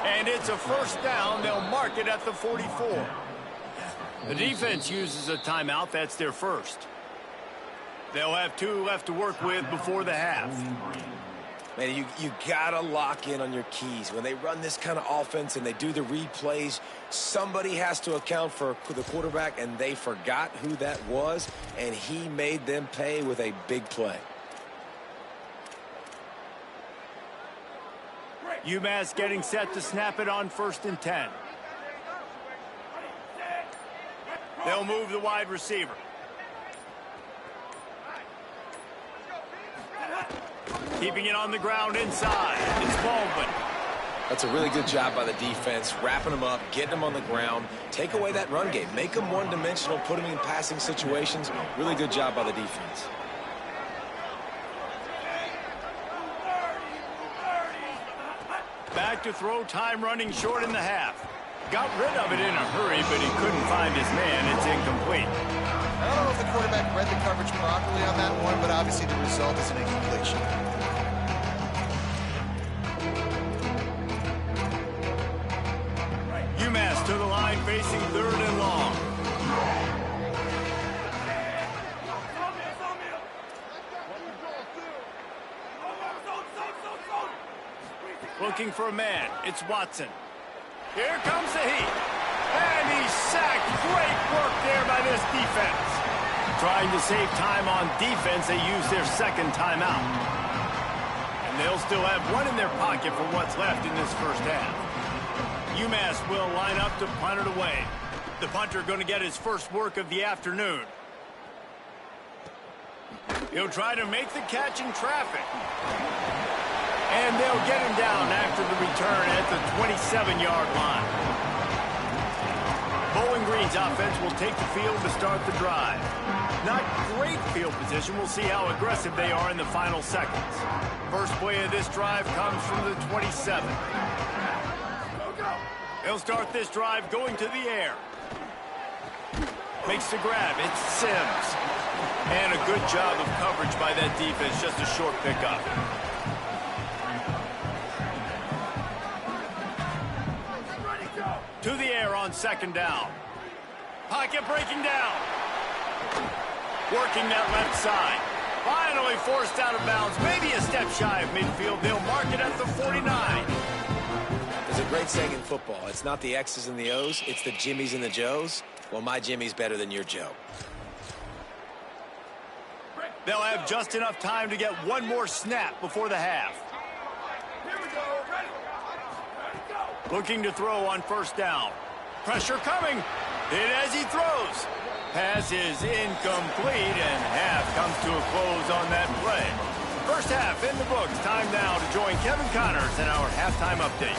And it's a 1st down. They'll mark it at the 44. The defense uses a timeout. That's their 1st. They'll have 2 left to work with before the half. Man, you gotta lock in on your keys. When they run this kind of offense and they do the replays, somebody has to account for the quarterback, and they forgot who that was, and he made them pay with a big play. UMass getting set to snap it on 1st and 10. They'll move the wide receiver. Keeping it on the ground inside. It's Baldwin. That's a really good job by the defense, wrapping them up, getting them on the ground. Take away that run game. Make them one-dimensional, put them in passing situations. Really good job by the defense. Back to throw, time running short in the half. Got rid of it in a hurry, but he couldn't find his man. It's incomplete. I don't know if the quarterback read the coverage properly on that one, but obviously the result is an incompletion. UMass to the line facing 3rd and long. Looking for a man. It's Watson. Here comes the heat. And he's sacked. Great work there by this defense. Trying to save time on defense, they use their second timeout. And they'll still have one in their pocket for what's left in this first half. UMass will line up to punt it away. The punter going to get his first work of the afternoon. He'll try to make the catch in traffic. And they'll get him down after the return at the 27-yard line. Bowling Green's offense will take the field to start the drive. Not great field position. We'll see how aggressive they are in the final seconds. First play of this drive comes from the 27. They'll start this drive going to the air. Makes the grab. It's Sims. And a good job of coverage by that defense. Just a short pickup. To the air on second down. Pocket breaking down. Working that left side. Finally forced out of bounds. Maybe a step shy of midfield. They'll mark it at the 49. There's a great saying in football. It's not the X's and the O's. It's the Jimmies and the Joes. Well, my Jimmy's better than your Joe. They'll have just enough time to get one more snap before the half. Looking to throw on first down. Pressure coming. Hit as he throws. Pass is incomplete, and half comes to a close on that play. First half in the books. Time now to join Kevin Connors in our halftime update.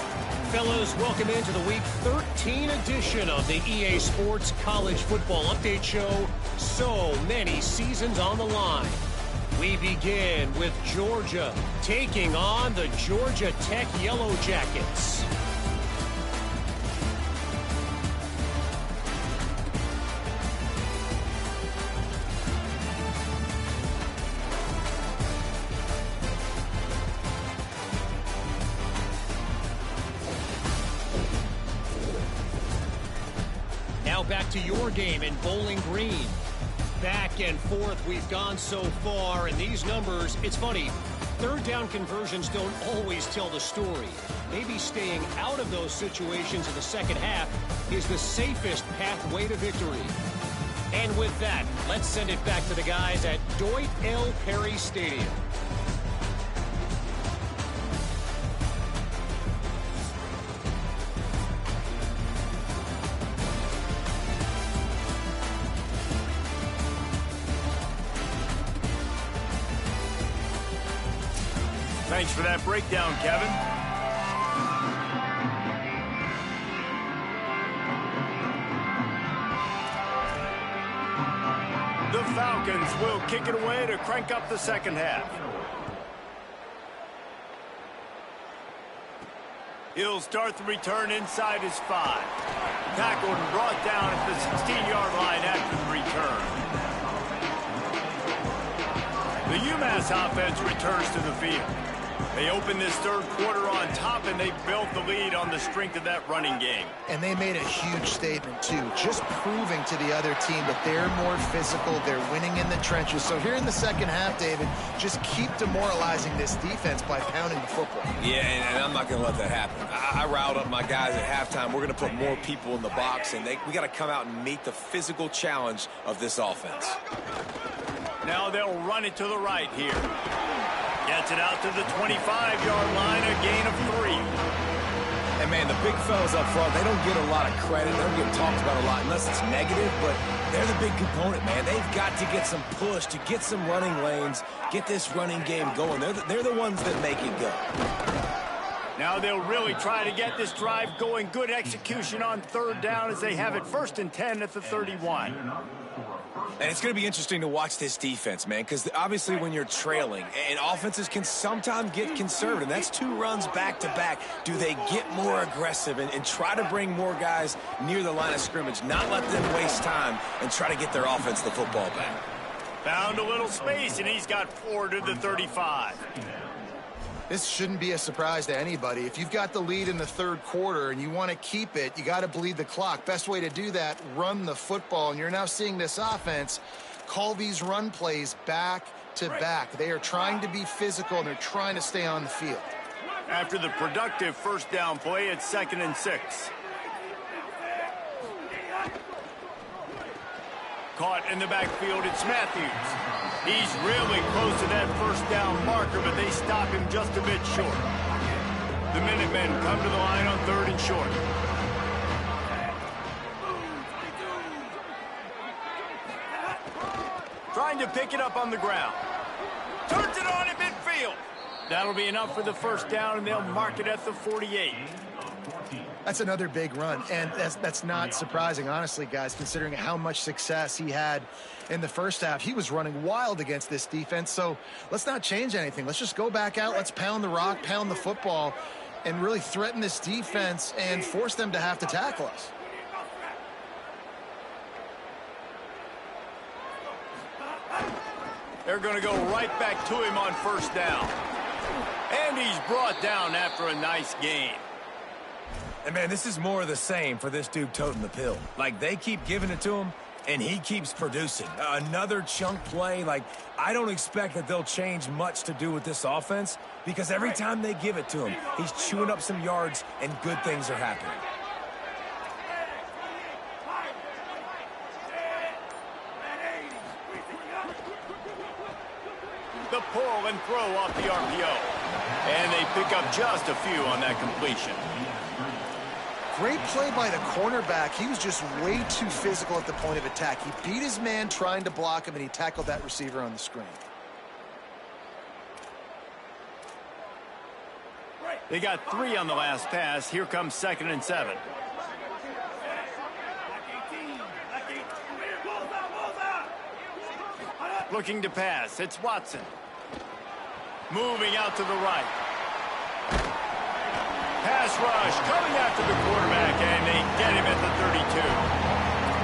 Fellas, welcome into the Week 13 edition of the EA Sports College Football Update Show. So many seasons on the line. We begin with Georgia taking on the Georgia Tech Yellow Jackets. Now back to your game in Bowling Green. Back and forth we've gone so far, and these numbers, it's funny, third down conversions don't always tell the story. Maybe staying out of those situations in the second half is the safest pathway to victory. And with that, let's send it back to the guys at Dwight L. Perry Stadium. Thanks for that breakdown, Kevin. The Falcons will kick it away to crank up the second half. He'll start the return inside his 5. Tackled and brought down at the 16-yard line after the return. The UMass offense returns to the field. They opened this third quarter on top, and they built the lead on the strength of that running game. And they made a huge statement, too, just proving to the other team that they're more physical, they're winning in the trenches. So here in the second half, David, just keep demoralizing this defense by pounding the football. Yeah, and I'm not going to let that happen. I riled up my guys at halftime. We're going to put more people in the box, and we got to come out and meet the physical challenge of this offense. Now they'll run it to the right here. Gets it out to the 25-yard line, a gain of 3. And, man, the big fellas up front, they don't get a lot of credit. They don't get talked about a lot unless it's negative, but they're the big component, man. They've got to get some push, to get some running lanes, get this running game going. They're the ones that make it go. Now they'll really try to get this drive going. Good execution on third down as they have it 1st and 10 at the 31. And it's going to be interesting to watch this defense, man, because obviously when you're trailing, and offenses can sometimes get conservative. That's 2 runs back-to-back. Do they get more aggressive and try to bring more guys near the line of scrimmage, not let them waste time, and try to get their offense the football back? Found a little space, and he's got 4 to the 35. This shouldn't be a surprise to anybody. If you've got the lead in the third quarter and you want to keep it, you got to bleed the clock. Best way to do that, run the football. And you're now seeing this offense call these run plays back to back. They are trying to be physical, and they're trying to stay on the field. After the productive first down play, it's 2nd and 6. Caught in the backfield, it's Matthews. He's really close to that first down marker, but they stop him just a bit short. The Minutemen come to the line on 3rd and short. Trying to pick it up on the ground. Turns it on at midfield. That'll be enough for the first down, and they'll mark it at the 48. That's another big run, and that's not surprising, honestly, guys, considering how much success he had in the first half. He was running wild against this defense, so let's not change anything. Let's just go back out, let's pound the rock, pound the football, and really threaten this defense and force them to have to tackle us. They're going to go right back to him on first down. And he's brought down after a nice gain. And, man, this is more of the same for this dude toting the pill. Like, they keep giving it to him, and he keeps producing. Another chunk play. Like, I don't expect that they'll change much to do with this offense because every time they give it to him, he's chewing up some yards, and good things are happening. The pull and throw off the RPO. And they pick up just a few on that completion. Great play by the cornerback. He was just way too physical at the point of attack. He beat his man trying to block him, and he tackled that receiver on the screen. They got 3 on the last pass. Here comes 2nd and 7. Looking to pass. It's Watson. Moving out to the right. Pass rush coming after the quarterback, and they get him at the 32.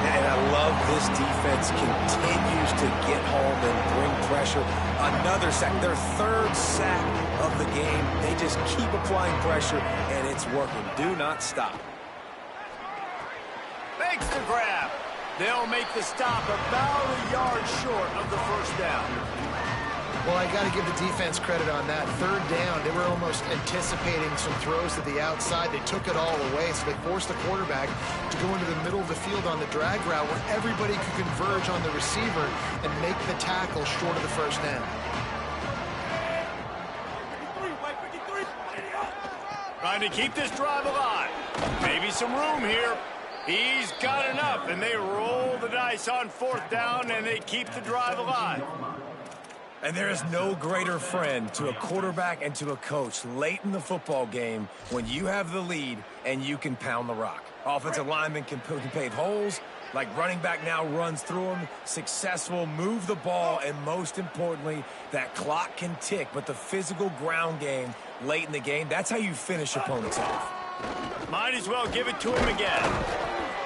And I love this defense continues to get home and bring pressure. Another sack, their 3rd sack of the game. They just keep applying pressure, and it's working. Do not stop. Makes the grab. They'll make the stop about a yard short of the first down. Well, I got to give the defense credit on that. 3rd down, they were almost anticipating some throws to the outside. They took it all away, so they forced the quarterback to go into the middle of the field on the drag route where everybody could converge on the receiver and make the tackle short of the first down. Trying to keep this drive alive. Maybe some room here. He's got enough, and they roll the dice on 4th down, and they keep the drive alive. And there is no greater friend to a quarterback and to a coach late in the football game when you have the lead and you can pound the rock. Offensive linemen can pave holes, like running back now runs through them, successful, move the ball, and most importantly, that clock can tick. But the physical ground game late in the game, that's how you finish opponents off. Might as well give it to him again.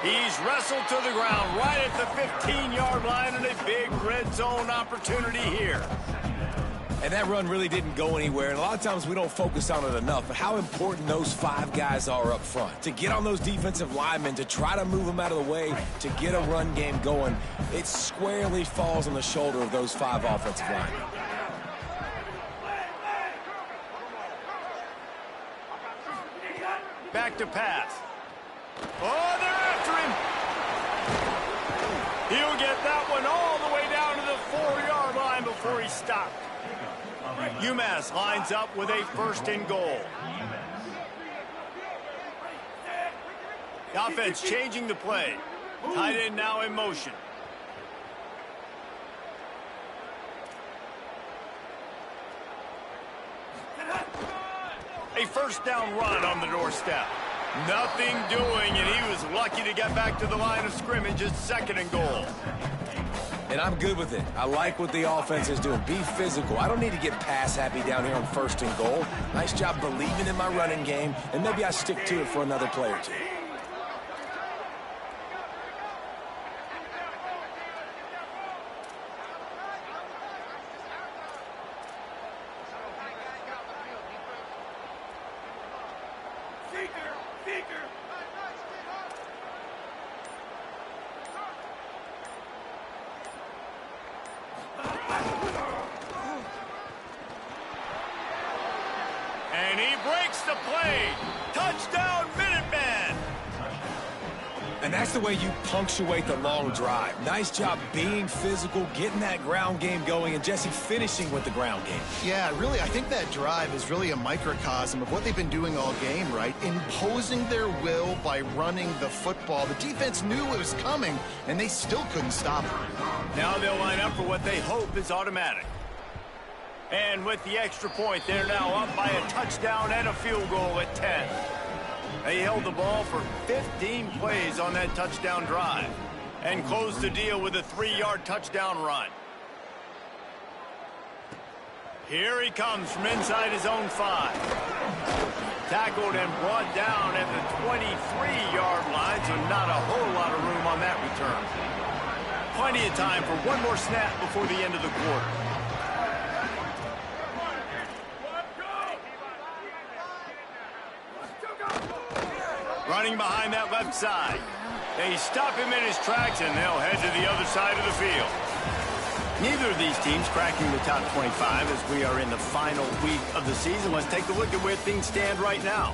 He's wrestled to the ground right at the 15-yard line, and a big red zone opportunity here. And that run really didn't go anywhere, and a lot of times we don't focus on it enough, but how important those 5 guys are up front. To get on those defensive linemen, to try to move them out of the way, to get a run game going, it squarely falls on the shoulder of those 5 offensive linemen. Back to pass. Oh, they're after him. He'll get that one all the way down to the 4-yard line before he's stopped. UMASS lines up with a 1st and goal. The offense changing the play. Tight end now in motion. A 1st down run on the doorstep. Nothing doing, and he was lucky to get back to the line of scrimmage at 2nd and goal. And I'm good with it. I like what the offense is doing. Be physical. I don't need to get pass happy down here on 1st and goal. Nice job believing in my running game, and maybe I stick to it for another play or 2. And he breaks the play. Touchdown, Minutemen. And that's the way you punctuate the long drive. Nice job being physical, getting that ground game going, and Jesse finishing with the ground game. Yeah, really, I think that drive is really a microcosm of what they've been doing all game, right? Imposing their will by running the football. The defense knew it was coming, and they still couldn't stop it. Now they'll line up for what they hope is automatic. And with the extra point, they're now up by a touchdown and a field goal at 10. They held the ball for 15 plays on that touchdown drive and closed the deal with a 3-yard touchdown run. Here he comes from inside his own 5. Tackled and brought down at the 23-yard line, so not a whole lot of room on that return. Plenty of time for one more snap before the end of the quarter. Running behind that left side. They stop him in his tracks, and they'll head to the other side of the field. Neither of these teams cracking the top 25 as we are in the final week of the season. Let's take a look at where things stand right now.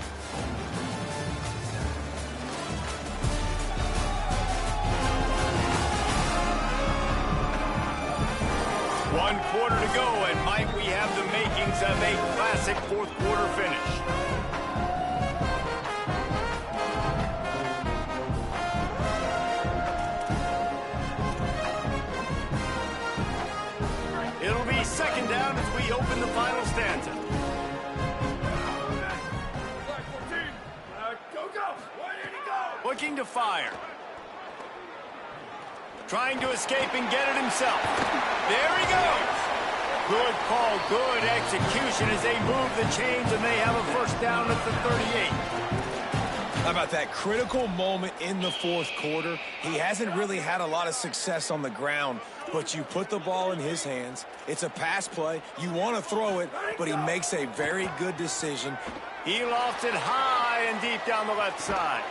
One quarter to go, and might we have the makings of a classic fourth quarter finish. It'll be second down as we open the final stanza. Looking to fire. Trying to escape and get it himself. There he goes. Good call, good execution as they move the chains and they have a first down at the 38. How about that critical moment in the fourth quarter? He hasn't really had a lot of success on the ground, but you put the ball in his hands. It's a pass play. You want to throw it, but he makes a very good decision. He lofts it high and deep down the left side.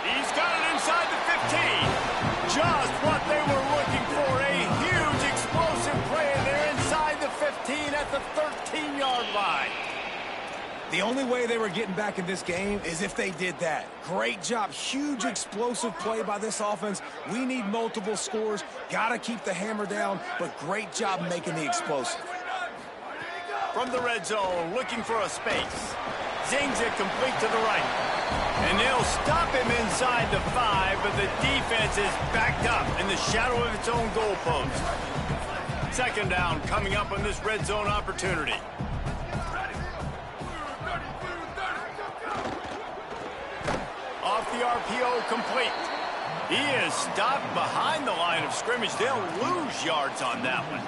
He's got it inside the 15. Just what they were looking for. A huge explosive play, and they're inside the 15 at the 13-yard line. The only way they were getting back in this game is if they did that. Great job. Huge explosive play by this offense. We need multiple scores. Got to keep the hammer down, but great job making the explosive. From the red zone, looking for a space. Zings it complete to the right. And they'll stop him inside the 5, but the defense is backed up in the shadow of its own goalpost. Second down coming up on this red zone opportunity. Off the RPO, complete. He is stopped behind the line of scrimmage. They'll lose yards on that one.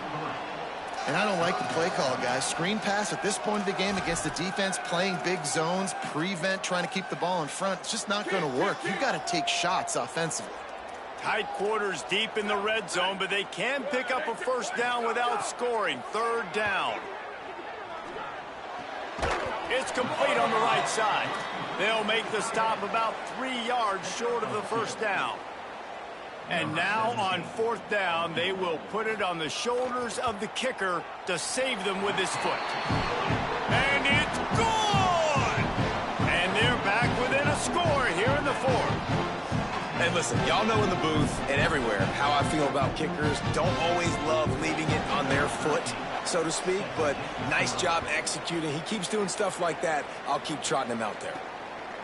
And I don't like the play call, guys. Screen pass at this point of the game against the defense, playing big zones, prevent, trying to keep the ball in front. It's just not going to work. You've got to take shots offensively. Tight quarters deep in the red zone, but they can pick up a first down without scoring. Third down. It's complete on the right side. They'll make the stop about 3 yards short of the first down. And now on fourth down, they will put it on the shoulders of the kicker to save them with his foot. And it's good! And they're back within a score here in the fourth. Hey, listen, y'all know in the booth and everywhere how I feel about kickers. Don't always love leaving it on their foot, so to speak, but nice job executing. He keeps doing stuff like that. I'll keep trotting him out there.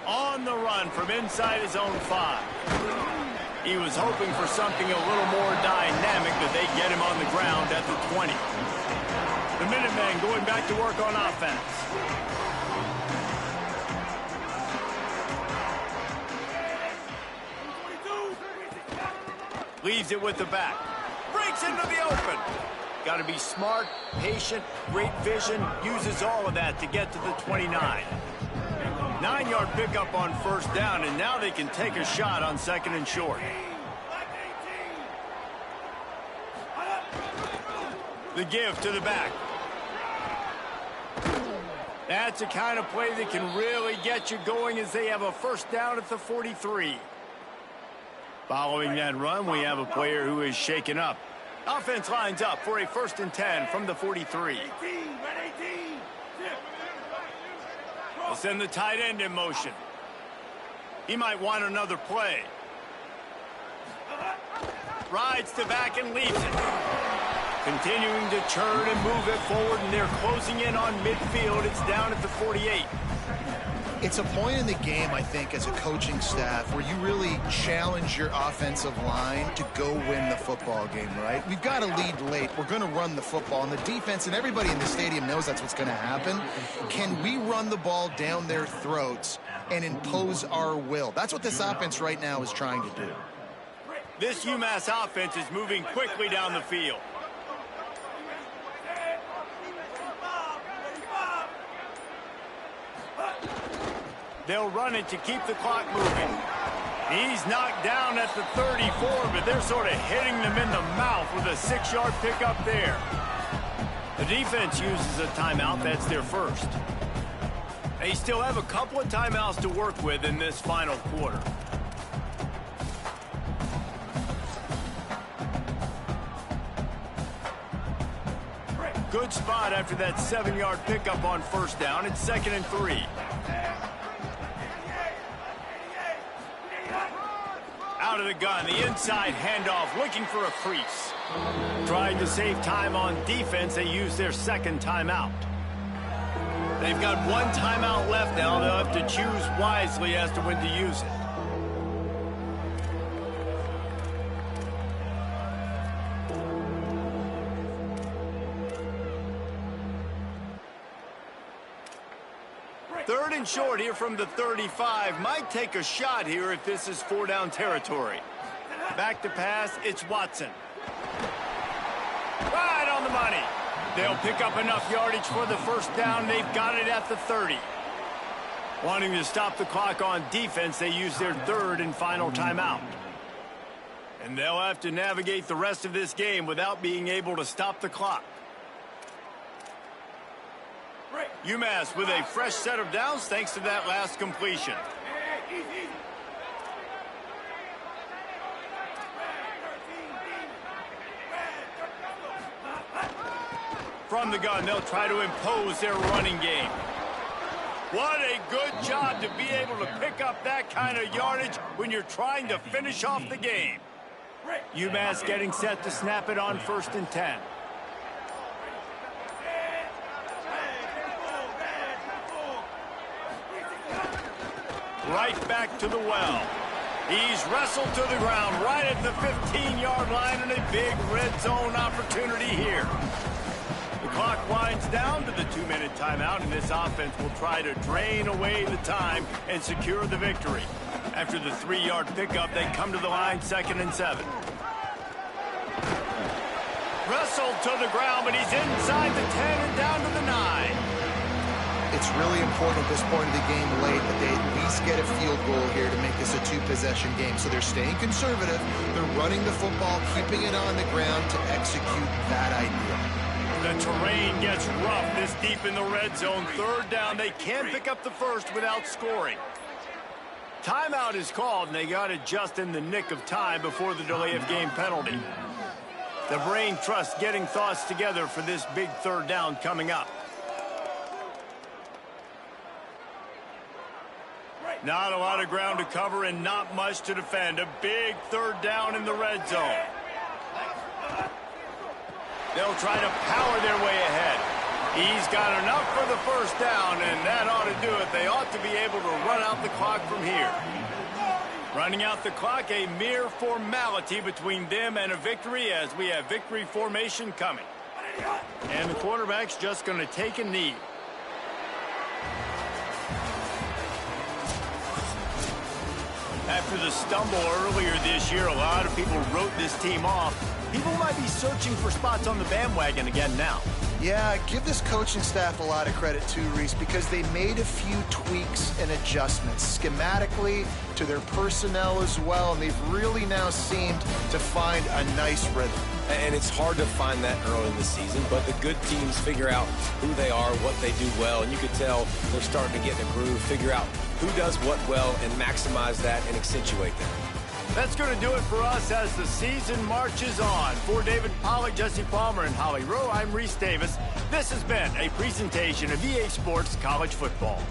On the run from inside his own 5. He was hoping for something a little more dynamic, but they get him on the ground at the 20. The Minutemen going back to work on offense. Leaves it with the back. Breaks into the open. Got to be smart, patient, great vision. Uses all of that to get to the 29. 9-yard pickup on first down, and now they can take a shot on second and short. The give to the back. That's the kind of play that can really get you going as they have a first down at the 43. Following that run, we have a player who is shaken up. Offense lines up for a 1st and 10 from the 43. They'll send the tight end in motion. He might want another play. Rides to back and leaves it. Continuing to churn and move it forward, and they're closing in on midfield. It's down at the 48. It's a point in the game, I think, as a coaching staff where you really challenge your offensive line to go win the football game, right? We've got to lead late. We're going to run the football, and the defense and everybody in the stadium knows that's what's going to happen. Can we run the ball down their throats and impose our will? That's what this offense right now is trying to do. This UMass offense is moving quickly down the field. They'll run it to keep the clock moving. He's knocked down at the 34, but they're sort of hitting them in the mouth with a 6-yard pickup there. The defense uses a timeout. That's their first. They still have a couple of timeouts to work with in this final quarter. Good spot after that 7-yard pickup on first down. It's 2nd and 3. Out of the gun, the inside handoff, looking for a crease. Trying to save time on defense, they use their second timeout. They've got one timeout left now. They'll have to choose wisely as to when to use it. Third and short here from the 35. Might take a shot here if this is 4-down territory. Back to pass, it's Watson. Right on the money. They'll pick up enough yardage for the first down. They've got it at the 30. Wanting to stop the clock on defense, they use their third and final timeout. And they'll have to navigate the rest of this game without being able to stop the clock. UMass with a fresh set of downs thanks to that last completion. From the gun, they'll try to impose their running game. What a good job to be able to pick up that kind of yardage when you're trying to finish off the game. UMass getting set to snap it on 1st and 10. Right back to the well. He's wrestled to the ground right at the 15-yard line, and a big red zone opportunity here. The clock winds down to the 2-minute timeout, and this offense will try to drain away the time and secure the victory. After the 3-yard pickup, they come to the line 2nd and 7. Wrestled to the ground, but he's inside the 10 and down to the 9. It's really important at this point of the game late that they at least get a field goal here to make this a 2-possession game. So they're staying conservative. They're running the football, keeping it on the ground to execute that idea. The terrain gets rough this deep in the red zone. 3rd down. They can pick up the first without scoring. Timeout is called, and they got it just in the nick of time before the delay of game penalty. The brain trust getting thoughts together for this big 3rd down coming up. Not a lot of ground to cover and not much to defend. A big 3rd down in the red zone. They'll try to power their way ahead. He's got enough for the first down, and that ought to do it. They ought to be able to run out the clock from here. Running out the clock, a mere formality between them and a victory, as we have victory formation coming. And the quarterback's just going to take a knee. After the stumble earlier this year, a lot of people wrote this team off. People might be searching for spots on the bandwagon again now. Yeah, give this coaching staff a lot of credit too, Reese, because they made a few tweaks and adjustments schematically to their personnel as well, and they've really now seemed to find a nice rhythm. And it's hard to find that early in the season, but the good teams figure out who they are, what they do well, and you could tell they're starting to get in a groove, figure out who does what well, and maximize that and accentuate that. That's going to do it for us as the season marches on. For David Pollack, Jesse Palmer, and Holly Rowe, I'm Reese Davis. This has been a presentation of EA Sports College Football.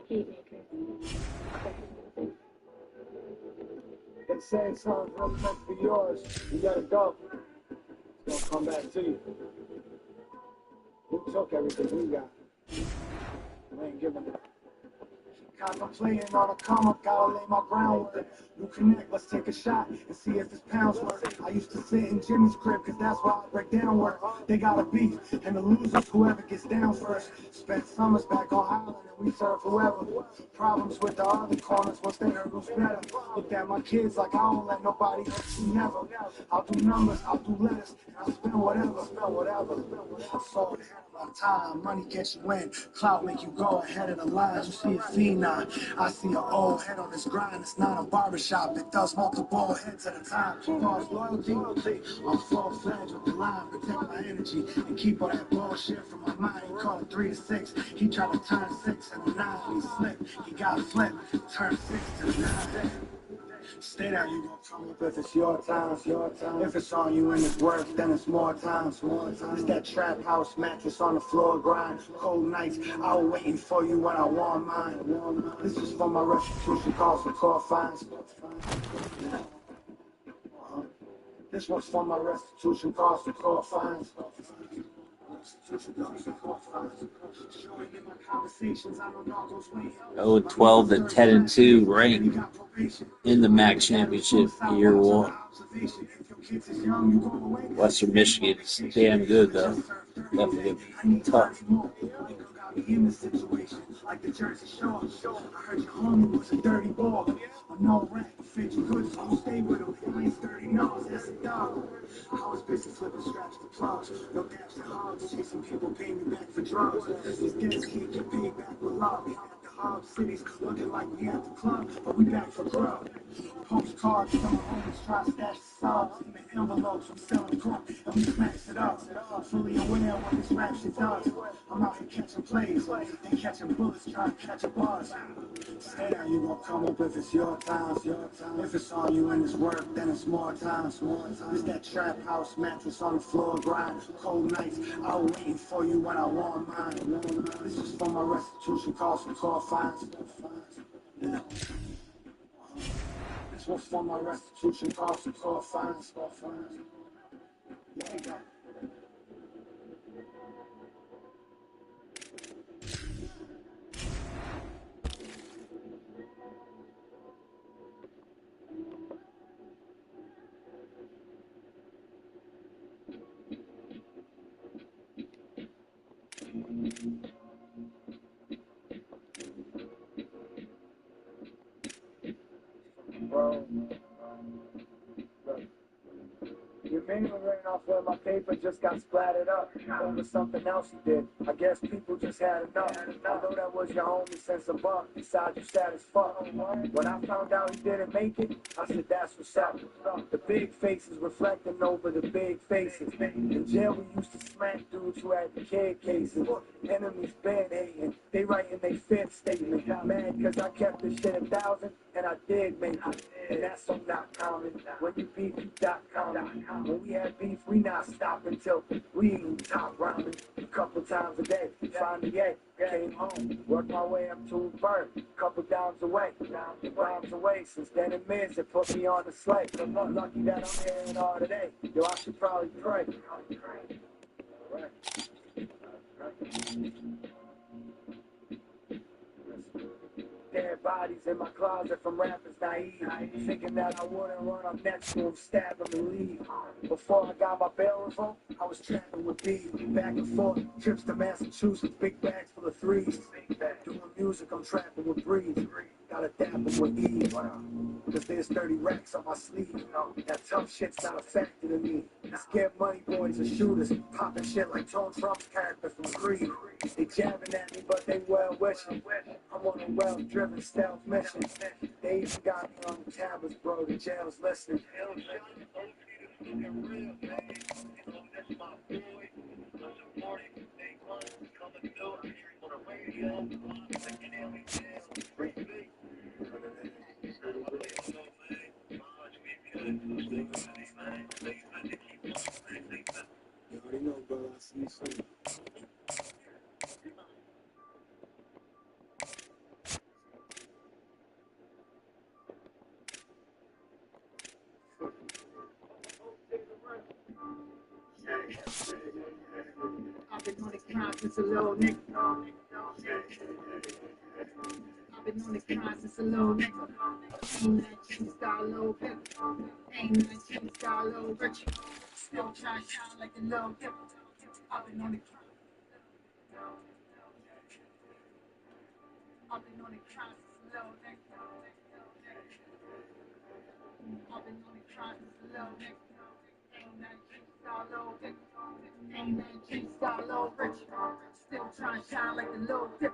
They say something's really meant to be yours. You gotta go. It's gonna come back to you. Who took everything you got? You ain't giving it. Contemplating on a come up, gotta lay my groundwork. You connect, let's take a shot and see if this pounds work. I used to sit in Jimmy's crib, cause that's why I break down work. They got a beef, and the losers, whoever gets down first. Spent summers back on Highland, and we serve whoever. Problems with the other corners, once they heard who's better. Looked at my kids like I don't let nobody hurt you, never. I'll do numbers, I'll do letters, and I'll spend whatever. I saw it ahead of my time, money gets you in, clout make you go ahead of the line. You see a fiend now, I see an old head on this grind. It's not a barbershop, it does multiple heads at a time. Cause loyalty, I'm full-fledged with the line, protect my energy and keep all that bullshit from my mind. He called it 3 to 6, he tried to turn 6 into 9, he slipped, he got flipped, turned 6 to 9. Stay down, you gon' come up if it's your time, If it's on you and it's work, then it's more time, It's that trap house mattress on the floor grind. Cold nights, I was waiting for you when I want mine. This is for my restitution calls for core fines. This one's for my restitution calls for core fines. Oh, 12 to 10 and 2, ranked in the MAC championship year one. Western Michigan is damn good though. Definitely gonna be tough. In the situation, like the Jersey Shore. I heard your homie was a dirty ball. A no rap, fit you good, so you stay with him. I ain't 30 knows, that's a dog. I was busy flipping straps to plugs. No daps to hogs, chasing people, paying me back for drugs. These guys can't get paid back with love. We at the hub cities, looking like we at the club, but we back for grub. Postcards, some homies try to stash the subs in the envelopes. I'm selling coke, and we smash it up. Fully aware what this rap shit does. I'm out here catching plays, they catching bullets, trying to catch a buzz. Stay down, you gon' come up if it's your time, If it's on you and it's work, then it's more time, It's that trap house mattress on the floor grind. Cold nights, I was waiting for you when I want mine. This is for my restitution calls for core fines. Yeah. This one's for my restitution calls for core fines. There you go. Bro, your minimum ran off where my paper just got splattered up. Over something else you did. I guess people just had enough. I know that was your homie since a buck. Besides, you sad as fuck. When I found out he didn't make it, I said that's what's up. The big faces reflecting over the big faces. In jail we used to smack dudes who had the kid cases. Enemies been hating. They writing their fifth statement. Mad cause I kept this shit 1,000 and I did make it. And that's so not common. When you beef, you dot common. When we had beef, we not stopping till we eating top ramen a couple times a day. Finally, came home, worked my way up to a bird, couple dimes away, rhymes away. Since then in mids, it put me on the slate. I'm not lucky that I'm here and all today. Yo, I should probably pray. Right. Dead bodies in my closet from rappers naive, thinking that I wouldn't run up next to him, stab him and leave. Before I got my bail revoked, I was trapping with B, back and forth, trips to Massachusetts, big bags full of threes. Doing music, I'm trapping with breeze. Gotta dap them with ease, cause there's 30 racks on my sleeve. That tough shit's not a factor to me. Scared money boys and shooters, popping shit like Tone Trump's character from Creed. They jabbing at me, but they well wishing. I'm on a well-driven stealth mission. They even got me on the tablets, bro. The jail's listening. You already know, bro. I see you soon. since a little nigga. I've been on the grind since a little nigga. Ain't nothing changed, got a little bit. Ain't nothing changed, got a little rich. Still trying to shine like a little dip. I've been on the grind. I've been on the grind since a little nigga. I've been on the grind since a little nigga. Ain't nothing changed, got a little dip. Ain't nothing changed, got a little rich. Still trying to shine like a little dip.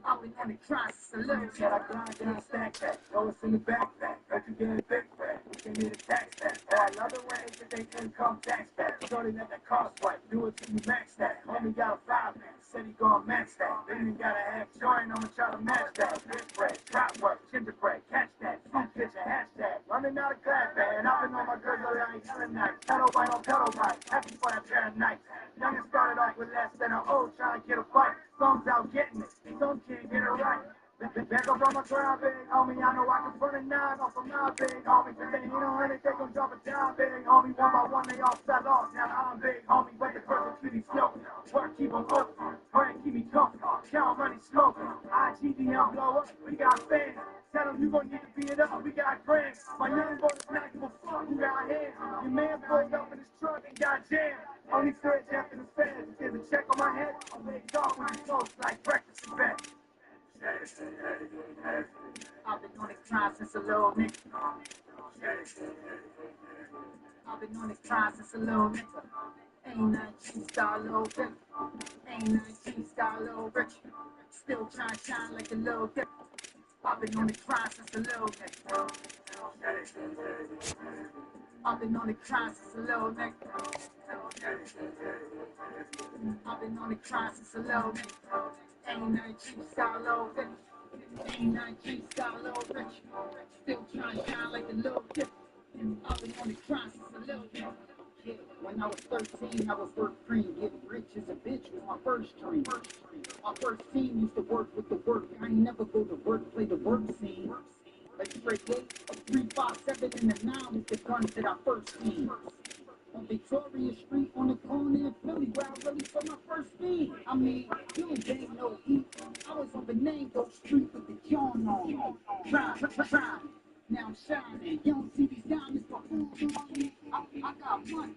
I've been on the grind since a little nigga. I grind and I stack that. Throw us in the backpack. Got you getting big fat. We can need a tax that. Or another way to they income tax that. Shorty let that cost right. Do it till you max that. Homie got a 5 man. Said he gon' max that. Then you got a half joint. I'ma try to match that. Big bread, crop work, gingerbread, catch that. Fruit pitcher, hashtag. Running out of glad man. I've been on my good little like hella night. Pedal right on pedal right. Happy for that pair of nights. Youngin' started off with less than an O, trying to get a fight. Thumbs out getting it. Some can't get it right. Back up on my ground, big homie. I know I can put a 9 off of my big homie. Cause they ain't on it, they gon' drop it down, big homie. One by one, they all fell off. Now I'm big homie, but the person keep me smoking. Work keep them open. Brain keep me talking. Count money smoking. IGDM blow up. We got fans. Tell them you gon' need to beat it up. We got friends. My young boy is not give a fuck. Who got hands? Your man pulled up in his truck and got jammed. Only thread after the fans. If there's a check on my head, I'll wake up when it's close like breakfast in bed. I've been on the grind since a little nigga. I've been on the grind since a little nigga. Ain't nothing changed, got a little bit. Ain't nothing changed, got a little rich. Still trying to shine like a little dip. I've been on the grind since a little nigga. I've been on the grind since a little nigga. I've been on the grind since a little nigga. Ain't nothing changed, got a little bit. Ain't nothing changed, got a little rich. Still trying to shine like a little dip. I've been on the grind since a little nigga. Yeah, when I was 13, I was work cream. Getting rich as a bitch was my first dream. My first team used to work with the work. I ain't never go to work, play the work scene. Like straight 8, a 3, 5, 7, and a 9 was the guns that I first seen. On Victoria Street on the corner in Philly, where I really saw my first speed. I mean, you ain't bang no heat. I was on the Benango Street with the yarn on. Try. Now I'm shining. You don't see these diamonds before me. I got money,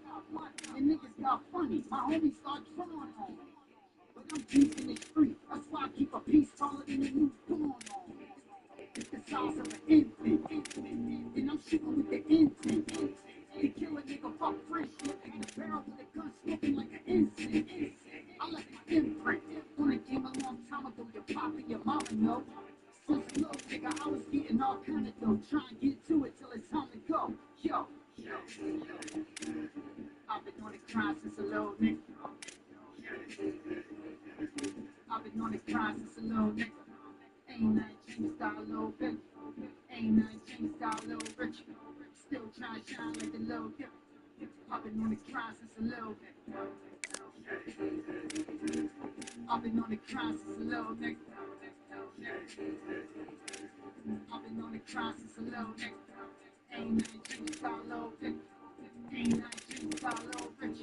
and niggas got funny. My homies start drawing on me. But I'm deep in the street. That's why I keep a piece taller than a newborn on me. It's the size of an infant. And I'm shooting with the intent. To kill a nigga, fuck friendship. And the barrel with a gun smoking like an incense. I left my imprint on a game a long time ago. Your pop and your mama know. Since a little nigga, I was getting all kind of dough. Trying to get to it till it's time to go. Yo. I've been on the grind since a little nigga. I've been on the grind since a little nigga. Ain't nothing changed, got a little bit. Ain't nothing changed, got a little rich. Still trying to shine like a little dip. I've been on the grind since a little bit. I've been on the grind since a little nigga. I've been on the grind since a little nigga. Ain't nothing changed, got a little bit. Ain't nothing changed, got a little rich.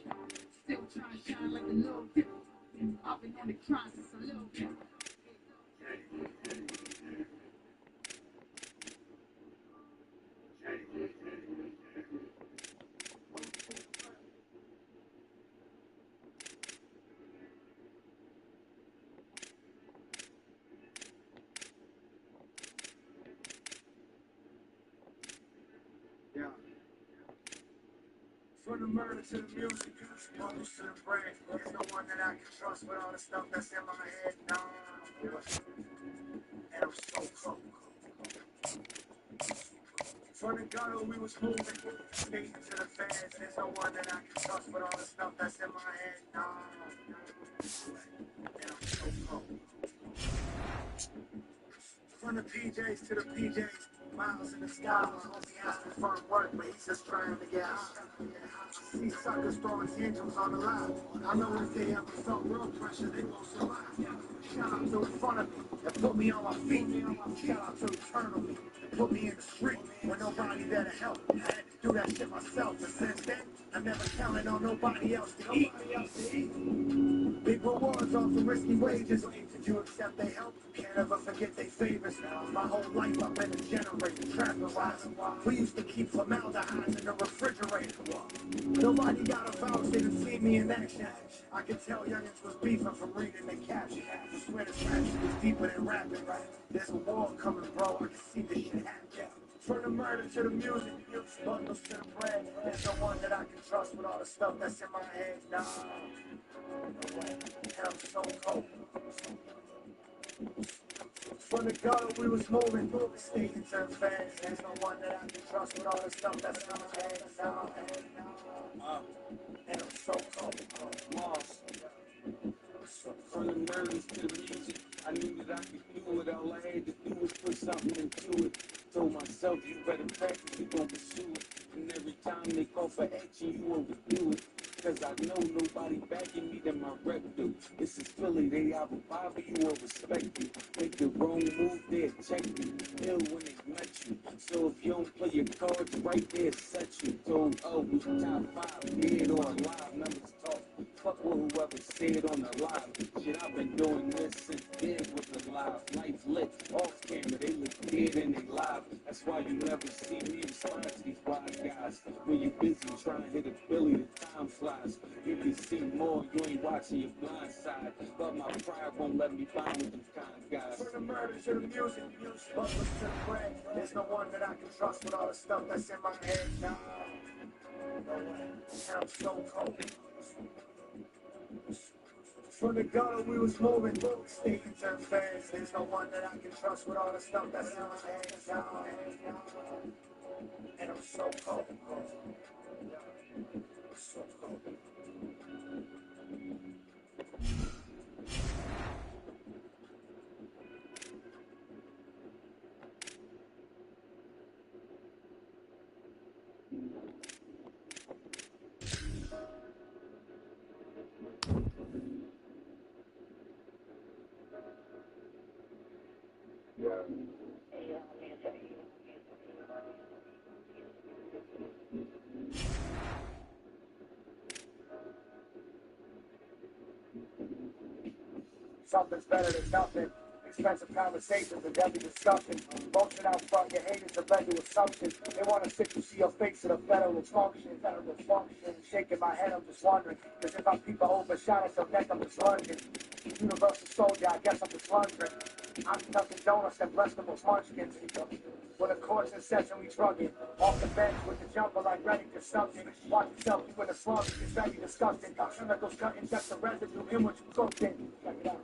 Still trying to shine like a little dip. I've been on the grind since a little bit. Yeah. From the murder to the music, almost to the brain. There's no one that I can trust with all the stuff that's in my head. No. And I'm so cold. From the gutter we was moving, speaking to the fans. There's no one that I can trust with all the stuff that's in my head. No. And I'm so cold. From the PJs to the PJs, miles in the sky. Hope he asking for work, but he's just trying to get out. See suckers throwing tantrums on the line. I know if they ever felt real pressure, they won't survive. Shout out to in front of me that put me on my feet. Shout out to eternal me that put me in the street with nobody there to help. I had to do that shit myself, and since then, I never counted on nobody else to eat. Big rewards off of risky wages. Did you accept their help? Can't ever forget their favors. My whole life I've been a generator, trapping wise. We used to keep formaldehyde in the refrigerator. Nobody got a vouch, they didn't see me in action. I could tell youngins was beefing from reading the caption. I swear this rap shit was deeper than rapping, right? There's a war coming, bro. I can see this shit happen. From the murder to the music, bundles to the bread. There's no one that I can trust with all the stuff that's in my head. Nah, and I'm so cold. From the gutter we was moving, skating to the fans. There's no one that I can trust with all the stuff that's in my head. Nah, and I'm so cold. From the nerves to the music, I knew that I could do it. All I had to do was put something into it. Told myself, you better practice, you gon' pursue it. And every time they call for action, you overdo it. Cause I know nobody backing me than my rep do. This is Philly, they either bother you or respect you. Make the wrong move, they'll check you. Ill when they met you. So if you don't play your cards right, they'll set you. Told, oh, we top 5, dead or alive, numbers talk. Fuck what whoever said on the live. Shit, I've been doing this since dead was alive. Life lit, off camera, they look dead and they live. That's why you never see me respond to these wise guys. When you're busy trying to hit a Billy, the time flies. You can see more, you ain't watching your blind side. But my pride won't let me find with them kind of guys. From the murder to the music, bundles to the bread. There's no one that I can trust with all the stuff that's in my head. Nah, and I'm so cold. From the gutter we was moving, skating to the fans. There's no one that I can trust with all the stuff that's in my head. And I'm so cold. So cold. Something's better than nothing. Expensive conversations and deadly discussion. Motion out front, your haters are led to assumptions. They want to sit to see your face at a federal function. Shaking my head, I'm just wondering. Cause if I peep a overshot at your neck, I'm just lunging. Universal soldier, I guess I'm just lunging. I'm nothing donuts and blessed them with munchkins. When the court's in session, we drugging. Off the bench with the jumper like ready to something. Watch yourself, you in the slums, it's very disgusting. Chemicals cutting just the residue in what you cooked in. Check it out.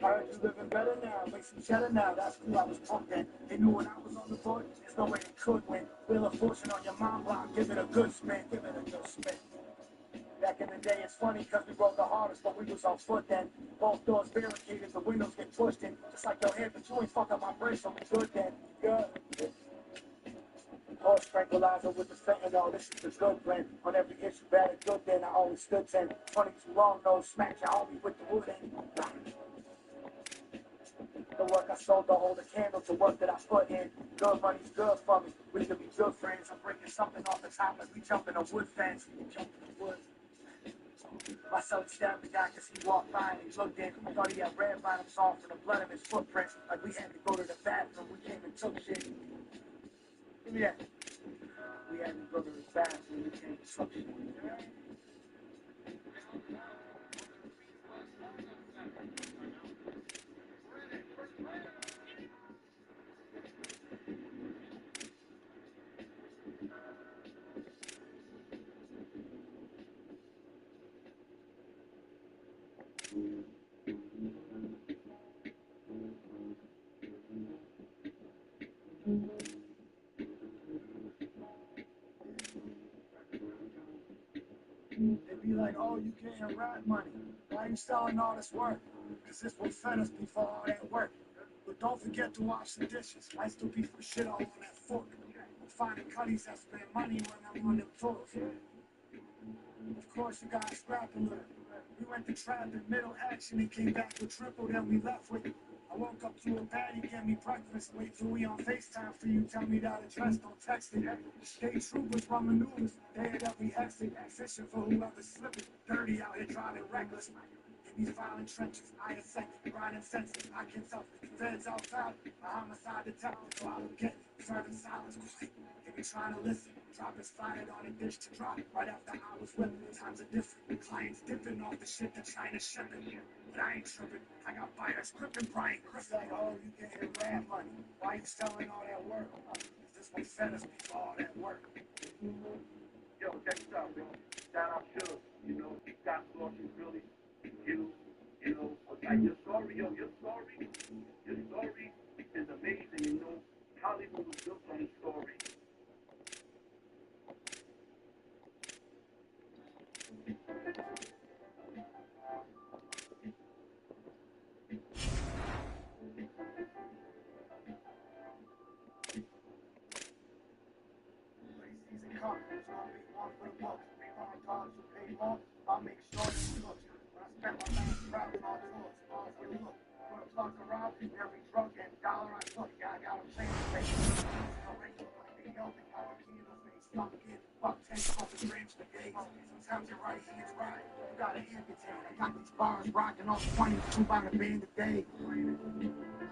I heard you living better now, make some cheddar now, that's cool, I was pumped in. They knew when I was on the board, there's no way they could win. Wheel of fortune on your mom block, give it a good spin, give it a good spin. Back in the day, it's funny because we rode the hardest, but we was on foot then. Both doors barricaded, the windows get pushed in. Just like your head, but you ain't fuck up my brain, so we good then. Good. Horse tranquilizer with the fentanyl, this is the good blend. On every issue, bad and good then, I always stood 10. 22 long nose, smack your homie with the wood end. The work I sold to hold a candle to work that I put in. Good money's good for me. We could be good friends. I'm breaking something off the top like we jumping a wood fence. We jump in the woods. My son stabbed the guy because he walked by and he looked in. I thought he had red bottoms on from the blood of his footprints. Like we had to go to the bathroom. We came and took shit. Give me that. We had to go to the bathroom. We came and took shit. They'd be like, oh, you getting rap money. Why are you selling all this work? Because this will fed us before all that work. But don't forget to wash the dishes. I still be for shit all on that fork. I'm finding cutties that spend money when I'm on them tours. Of course, you guys scrap a little. We went to trap in middle action and came back with triple, then we left with I woke up to a baddie, get me breakfast. Wait till we on FaceTime for you, tell me that address, don't text it. State troopers run maneuvers, they at every exit. Fishing for whoever's slipping, dirty out here driving reckless. In these violent trenches, I ascend, grinding senses, I can tell. Feds outside, a homicide detective, so I'll get serving silence. They be trying to listen, drop is fired on a dish to drop. Right after I was whipping, times are different. Clients dipping off the shit that China shipping. But I ain't tripping, I got buyers gripping Brian Griffin. Like, oh, you getting rad money, why you selling all that work? Is this what set us before all that work? Yo, check this out, bro. Shout out Suge. You know, Scott Lawson, really, you know, like your story, yo, your story is amazing. You know, Hollywood was built on this story. Season comes, it's gonna be one for the books. $300 to pay more, I'll make sure it looks. When I spent my last traveling on tours, all for the look. Put a plug around every drug and dollar I took. Yeah, I got a plan to make it. They know they got a key in the face. Stop getting fuck 10 fucking grams per day. Sometimes you're right, he's right. You got an amputate. I got these bars rocking off 22 by the band a day. I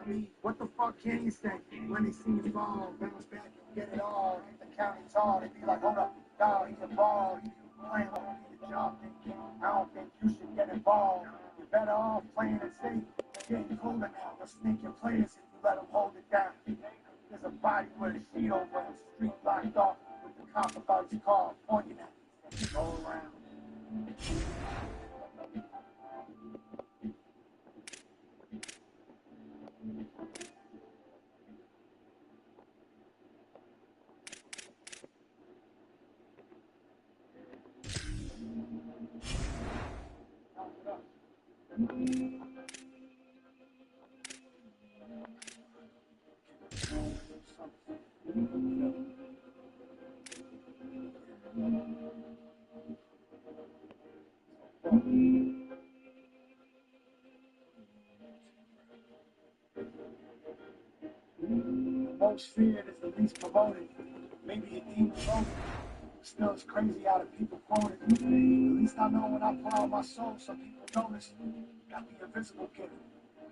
mean, what the fuck can you say? When they see you fall, bounce back and get it all. Hit the county tall, they be like, hold up, dog, he's a ball. You playing what you need a job thinking. I don't think you should get involved. You're better off playing it safe. You're getting colder now. They'll sneak your players if you let them hold it down. There's a body with a sheet over him, street blocked off with the cop about his car pointing at him. Go around. Most feared is the least promoted. Maybe a demon wrote it. Still, it's crazy how the people quote it. At least I know when I pour out my soul, so people notice. Got the invisible kid.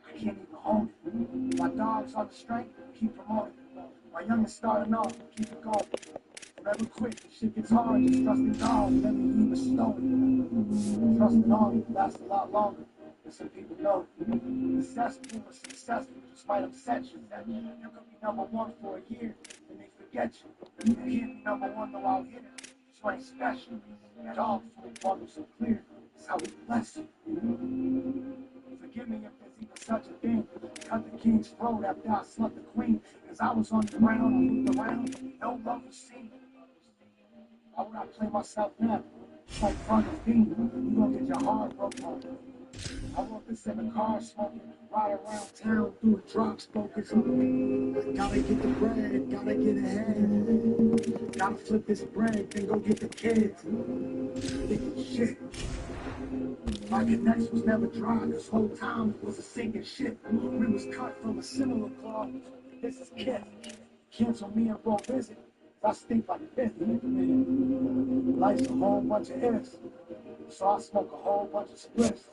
I can't even hold it. My dog's on the strength, keep promoting. My youngest starting off, keep it going. Never quit, if shit gets hard, just trust in God, never even stone. Trusting on lasts a lot longer than some people know. Successful or successful just might upset you. You could be number one for a year, and they forget you. You can't be number one though out here, so ain't special at all. So the bundle so clear, it's how we bless you. Forgive me if there's even such a thing. Cut the king's throat after I slept the queen. Cause I was on the ground, I looked around, no love was seen. Why would I play myself now? It's like front of Dean, you gonna get your heart broken off. I want this in the car smoking, ride around town through the drops focus. Gotta get the bread, gotta get ahead. Gotta flip this bread, then go get the kids. Thinking shit. My connection was never dry, this whole time it was a sinking ship. We was cut from a similar cloth. This is Kith. Cancel me and bro visit. I stink like fifth. Life's a whole bunch of ifs. So I smoke a whole bunch of spliffs.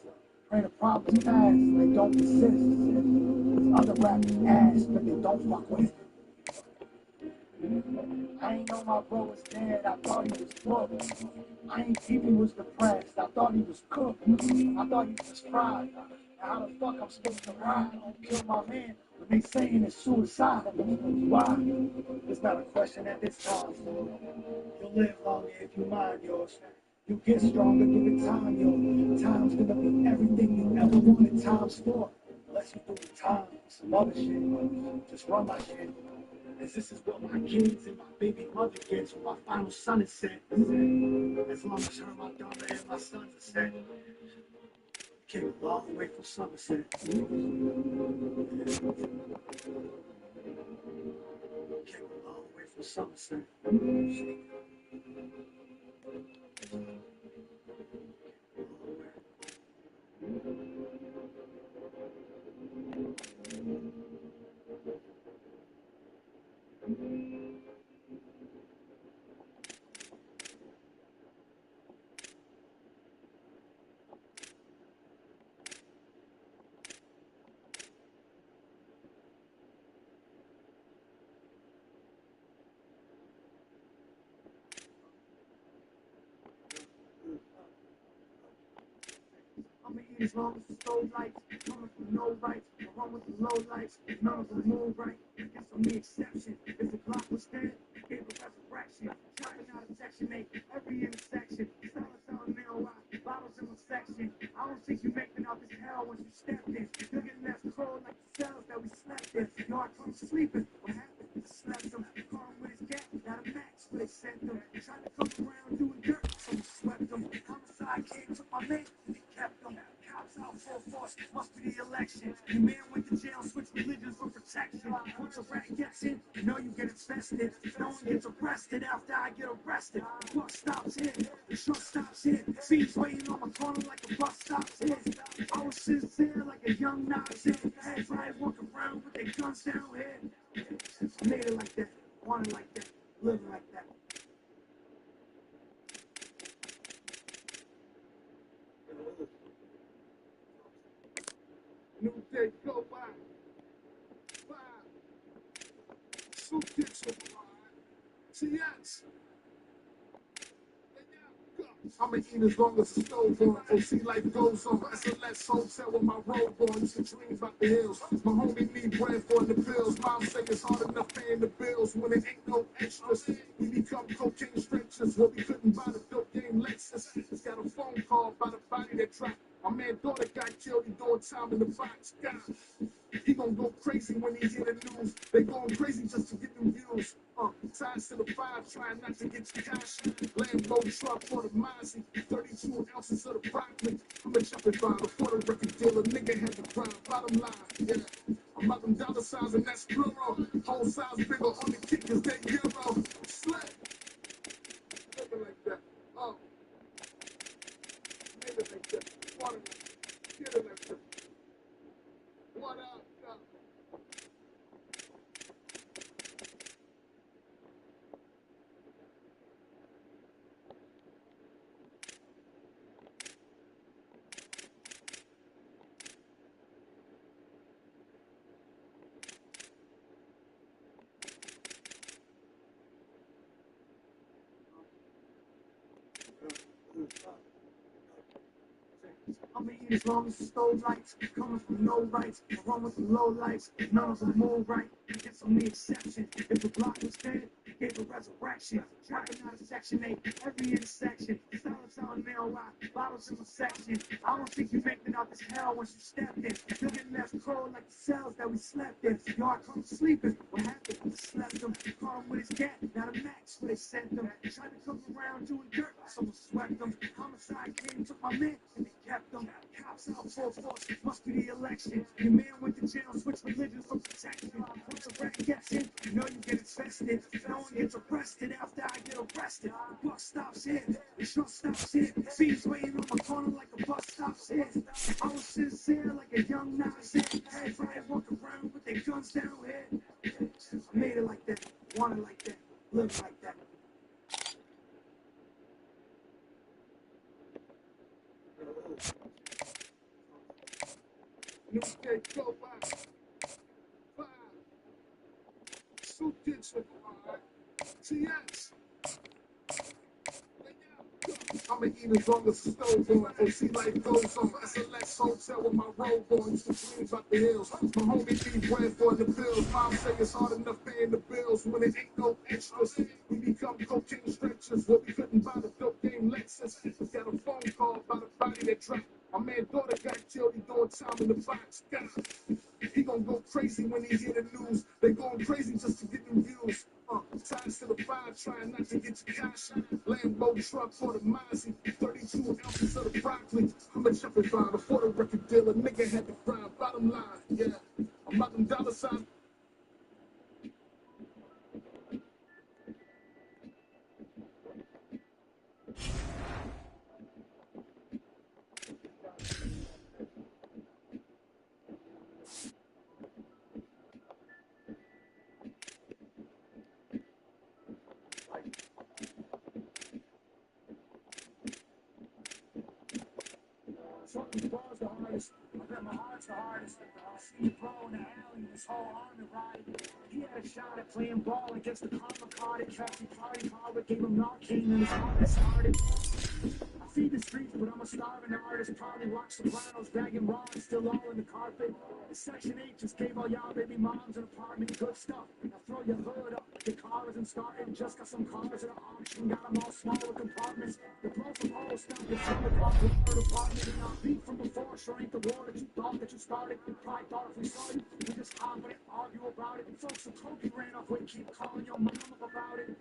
Pray the problems pass, they don't persist. Other rappers ass, but they don't fuck with it. I ain't know my bro was dead, I thought he was booked. I ain't think he was depressed, I thought he was cooked. I thought he was fried. Now how the fuck I'm supposed to ride? Don't kill my man when they saying it's suicide. Why? It's not a question at this time. You'll live longer if you mind yours. You get stronger, give it time, yo. Time's gonna be everything you ever wanted times for. Unless you do the time, some other shit. Just run my shit. As this is what my kids and my baby mother gets when my final son is set. As long as her, my daughter, and my sons are set. Came a long way from Somerset. Came a long way from Somerset. as long as the stove lights, coming from no rights, I run with the low lights, none of them move right. Guess I'm the exception. If the block was dead, gave a resurrection. Shouting out of Section 8, every intersection. Silence out now, bottles in my section. I don't think you making out this hell once you stepped in. You're getting less cold like the cells that we slept in. Yo, I come sleeping. What happened? I slept them. Call him with his gat, got a max, but they sent them. Trying to come around doing dirt, so we swept them. Homicide came, took my man, and they kept them. Cops out full force, must be the election. Your man went to jail, switched religions for protection. Once a rat gets in, you know you get infested. No one gets arrested after I get arrested. The buck stops here, the truck stops here. Fiends waiting on my corner like the bus stops here. I was sincere like a young Nazi. Heads right, walking around with their guns down here. I made it like that, wanted like that, living like that. New day, go by. Shoot kicks with TX. I'ma eat as long as the stove on. OC life goes on. SLS hotel with my robe on. Used to dream about the hills. My homie need bread for the bills. Mom say it's hard enough paying the bills when it ain't no extras. We become cocaine strangers. Well, we couldn't buy the dope game Lexus. Just got a phone call by the body that dropped. My man daughter got killed. He doing time in the box. God, he gon' go crazy when he hear the news. They going crazy just to get them views. Ties to the five, trying not to get your cash. Lambo truck for the Mozzie, 32 ounces of the broccoli. I'ma jump and buy before the record deal. A nigga had to grind. Bottom line, yeah. I'm about them dollar signs and that's plural. Whole size bigger on the kick cause they euro. Slut. Living like that. Made it like that. Water like that. Get it like that. What up? I'ma eat as long as the stove lights, coming from no rights, I run with the low lights, none of them move right. Guess I'm the exception. If the block was dead, gave a resurrection. Driving out of Section 8, every intersection. Silence on now, bottles in my section. I don't think you making out this hell once you stepped in. You're getting less cold like the cells that we slept in. Yo, I come sleeping. What happened? I slept them. Call him with his gat, got a max, but they sent them. Trying to come around doing dirt, so we swept them. Homicide came, took my man, and they kept them. Cops out full force, must be the election. Your man went to jail, switched religions for protection. Once a rat gets in, you know you get infested. No one gets arrested after I get arrested. The buck stops here, the truck stops here. Fiends waiting on my corner like a bus stops here. I was sincere like a young Nazi. Heads right, walking around with their guns down here. I made it like that, wanted like that, lived like that. New day, go by. Shoot kicks with TX. I'ma eat as long as the stove on. OC life goes on. SLS hotel with my robe on. Used to dream about the hills. My homie need bread for the bills. Mom say it's hard enough paying the bills when it ain't no extras. We become cocaine strangers. Well, we couldn't buy the dope game Lexus. We got a phone call by the body that dropped. My man daughter got killed. He doing time in the box. God, he gon' go crazy when he hear the news. They going crazy just to get them views. Ties to the five, trying not to get your cash. Lambo truck for the Mozzie, 32 ounces of the broccoli. I'ma jump and buy before the record deal. A nigga had to grind. Bottom line, yeah. I'm about them dollar signs. Fucking balls the hardest. I bet my heart's the hardest. I see you bro in the alley, this whole army riding. He had a shot at playing ball against the karma card. It kept me party hard, but gave him Narcan and his heart started. I feed the streets, but I'm a starving artist. Probably watch Sopranos, dragging raw, and still all in the carpet. The Section 8 just gave all y'all baby moms an apartment. Good stuff. Now throw your hood up. Your car isn't starting. Just got some cars at an auction. Got them all smaller compartments. The blow from all stop your flow apart the water department. And I'll beat from before. Sure ain't the war that you thought that you started. You probably thought if we saw you, we just hop on it, argue about it. And folks, the Kobe ran off with, keep calling your mom up about it.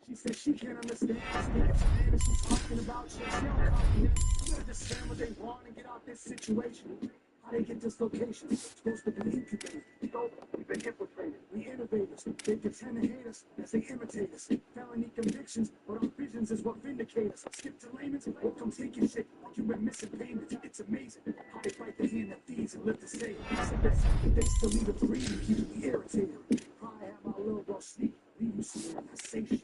She said she can't understand. Speaking Spanish, she's talking about shit. She don't comprehend. You gotta just stand what they want and get out this situation. How they get this location? It's supposed to be incubated. We've been infiltrated. We innovators. They pretend to hate us as they imitate us. Felony convictions, but our visions is what vindicates us. Skip to layman's, or come take your shit like you've been missing payments. It's amazing how they fight the hand that feeds and live to save. They still leave it breathing, keeping me irritated. Probably have my little bro sneak, leave you some sensation.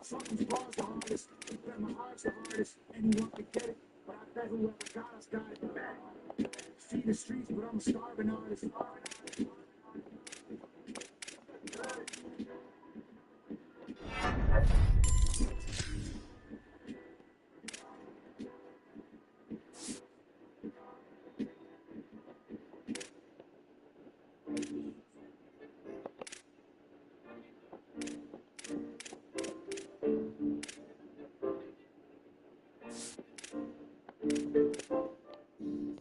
Something's bars the hardest, bet my heart's the hardest. Anyone can get it, but I bet whoever got us got it back. Feed the streets, but I'm a starving artist.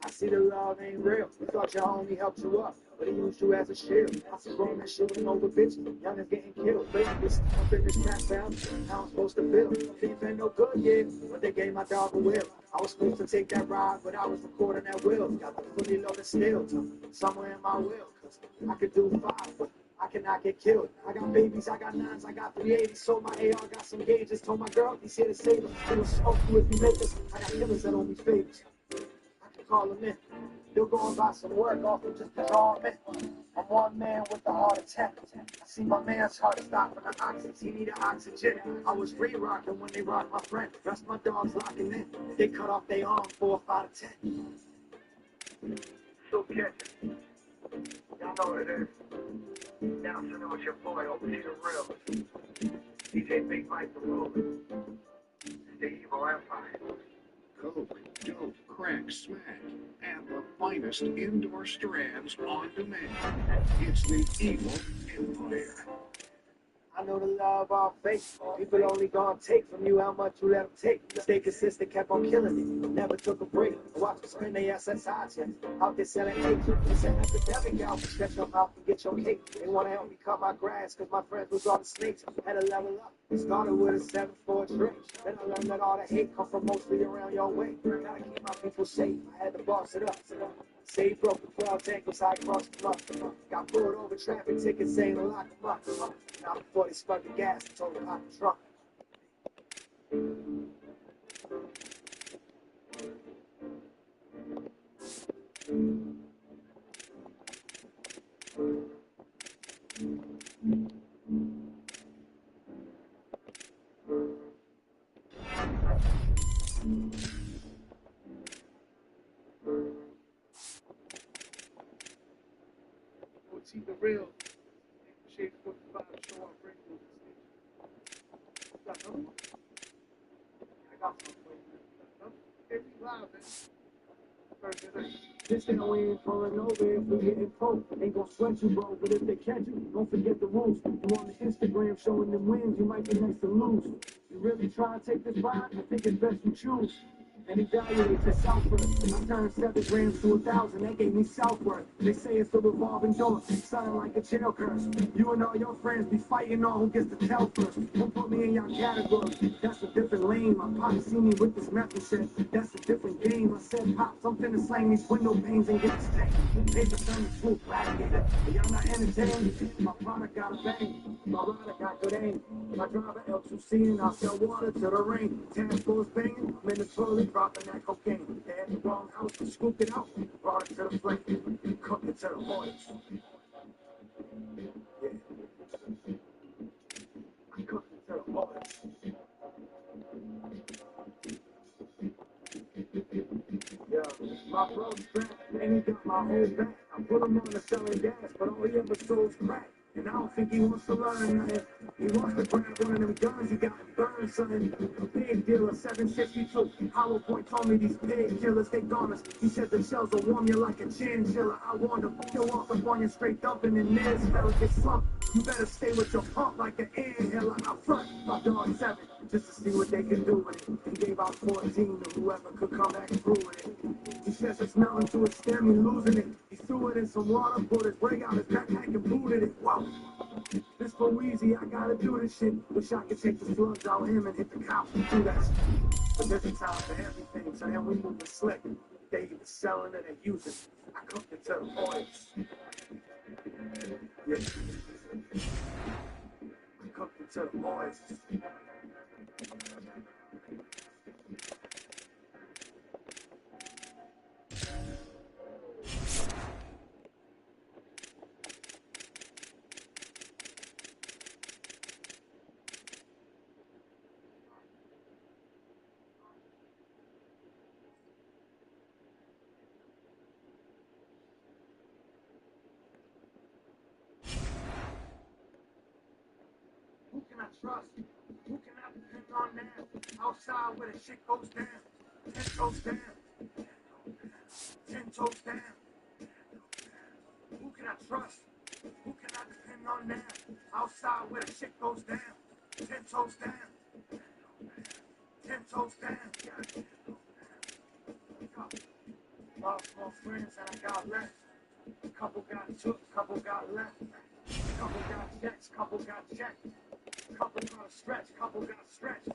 I see the love ain't real. You thought your homie helped you up, but he used you as a shield. I see grown men shooting over bitches, young is getting killed. Baby, this up in this crack down. How I'm supposed to feel? Ain't been no good, yeah, but they gave my dog a will. I was supposed to take that ride, but I was recording that will. Got the fully loaded steel somewhere in my will. Cause I could do 5, but I cannot get killed. I got babies, I got 9s, I got 380s. Sold my AR, got some gauges. Told my girl he's here to save us. It'll smoke you if you make us. I got killers that owe me favors. Call him in. He'll go and buy some work off him just to draw him in. I'm one man with a heart attack. I see my man's heart stop from the oxygen. He needed oxygen. I was re-rocking when they rocked my friend. Rest my dogs locking in. They cut off their arm 4 or 5 to 10. So catch it. Y'all know what it is. Now sitting with your boy, oversee the real. DJ Big Mike the Ruler. It's the Evil Empire. Coke, dope, crack, smack, and the finest indoor strands on demand. It's the Evil Empire. I know the love all fake. People only gonna take from you how much you let them take. Stay consistent, kept on killing it. Never took a break. Watch them spend their SSI checks. Out there selling hate. It's an epidemic out. Stretch your mouth and get your cake. They wanna help me cut my grass cause my friends was all the snakes. Had to level up. Started with a 7-4 drink. Then I learned that all the hate come from mostly around your way. Gotta keep my people safe. I had to boss it up. Say broke the 12 ankles, I crossed them up. Got pulled over traffic tickets saying to lock them up. Now before they spun the gas, I told them I'm drunk. It's either real. Shade 45 show up radio station. Got another one? I got some for you. Hey, we live, man. Thursday night. This thing we ain't falling over if we getting poked. Ain't gonna sweat you, bro, but if they catch you, don't forget the rules. You on the Instagram showing them wins, you might be next to lose. You really try to take this ride? I think it's best you choose. And evaluate yourself first. I turned 7 grams to 1,000, that gave me self-worth. They say it's the revolving door, sounding like a jail curse. You and all your friends be fighting on who gets to tell first. Don't put me in your category, that's a different lane. My pops see me with this method shit, that's a different game. I said, Pops, I'm finna slang these window panes and get the stain. Paper turn the truth, radiator. Y'all not entertained, my product got a bang. My rider got good aim. My driver L2C and I sell water to the rain. Task force banging, I'm in the toilet dropping that cocaine. They had the wrong house, we scooped it out, brought it to the flame, cooked it to the boys. Yeah. I cooked it to the boys. Yeah, my bro strapped and he got my whole back. I put him on the selling gas, but all he ever sold is crack. And I don't think he wants to learn nothing. He wants to grab one of them guns, he got burned, son. Big dealer, 762. Hollow Point told me these pig killers, they goners. He said the shells will warm you like a chinchilla. I warned him, he'll walk up on you straight dumping in this fella get slumped. You better stay with your pump like an inhaler out front. My dog 7, just to see what they can do with it. He gave out 14 to whoever could come back through with it. He says it's mounting to a stem, he losing it. He threw it in some water, pulled his break out his backpack and booted it. Whoa. This for Weezy, I gotta do this shit. Wish I could take the slugs out him and hit the cops and do that shit. But there's a time for everything, so then we moving slick. They either selling or they using. I cooked it to the boys. Yeah. I cooked it to the boys. Who can I trust? Who can I depend on now? Outside where the shit goes down. 10 toes down. 10 toes down. Who can I trust? Who can I depend on now? Outside where the shit goes down. 10 toes down. 10 toes down. Lost more friends than I got left. Couple got took, couple got left. Couple got checks, couple got checked. Couple got stretched, couple got stretched.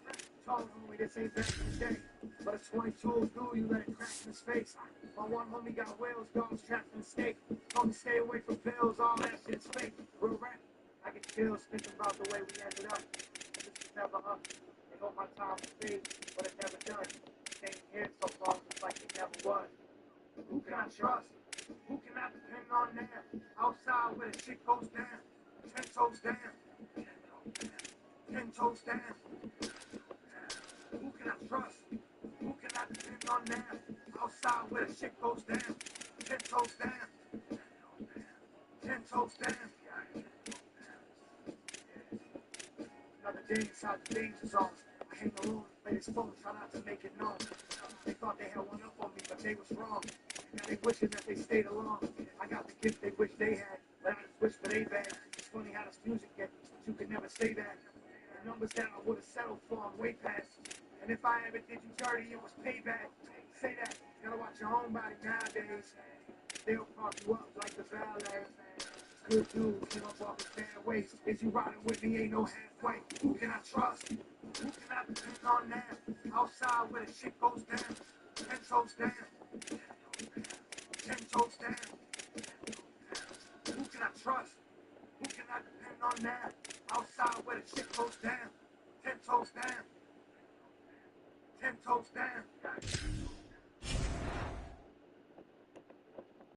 Told homie this ain't back in the day. But a 22 do you let it crack in his face. My one homie got whales, dogs trapped in the steak. Told me stay away from pills, all that shit's fake. Real rap, I get chills thinking about the way we ended up. This was never up. They hope my time will fade, but it never does. Staying here so far, just like it never was. Who can I trust? Who can I depend on now? Outside where the shit goes down. 10 toes down. 10 toes down. Who can I trust? Who can I depend on now? Outside where the shit goes down. 10 toes down. 10 toes down. Another day inside the danger zone. I hang alone, play this phone, try not to make it known. They thought they had one up on me, but they was wrong. Now they wishing that they stayed along. I got the gift they wish they had, but I just wish for they bad. It's funny how this music gets, but you can never say that. The numbers that I would have settled for, I'm way past. And if I ever did you dirty, it was payback. Say that, you gotta watch your own body nowadays. They'll pop you up like the valet. Good news, you don't walk in bad ways. Is you riding with me? Ain't no halfway. Who can I trust? Who can I depend on now? Outside where the shit goes down. 10 toes down. 10 toes down. Who can I trust? Who can I depend on now? Outside where the shit goes down. 10 toes down. 10 toes down.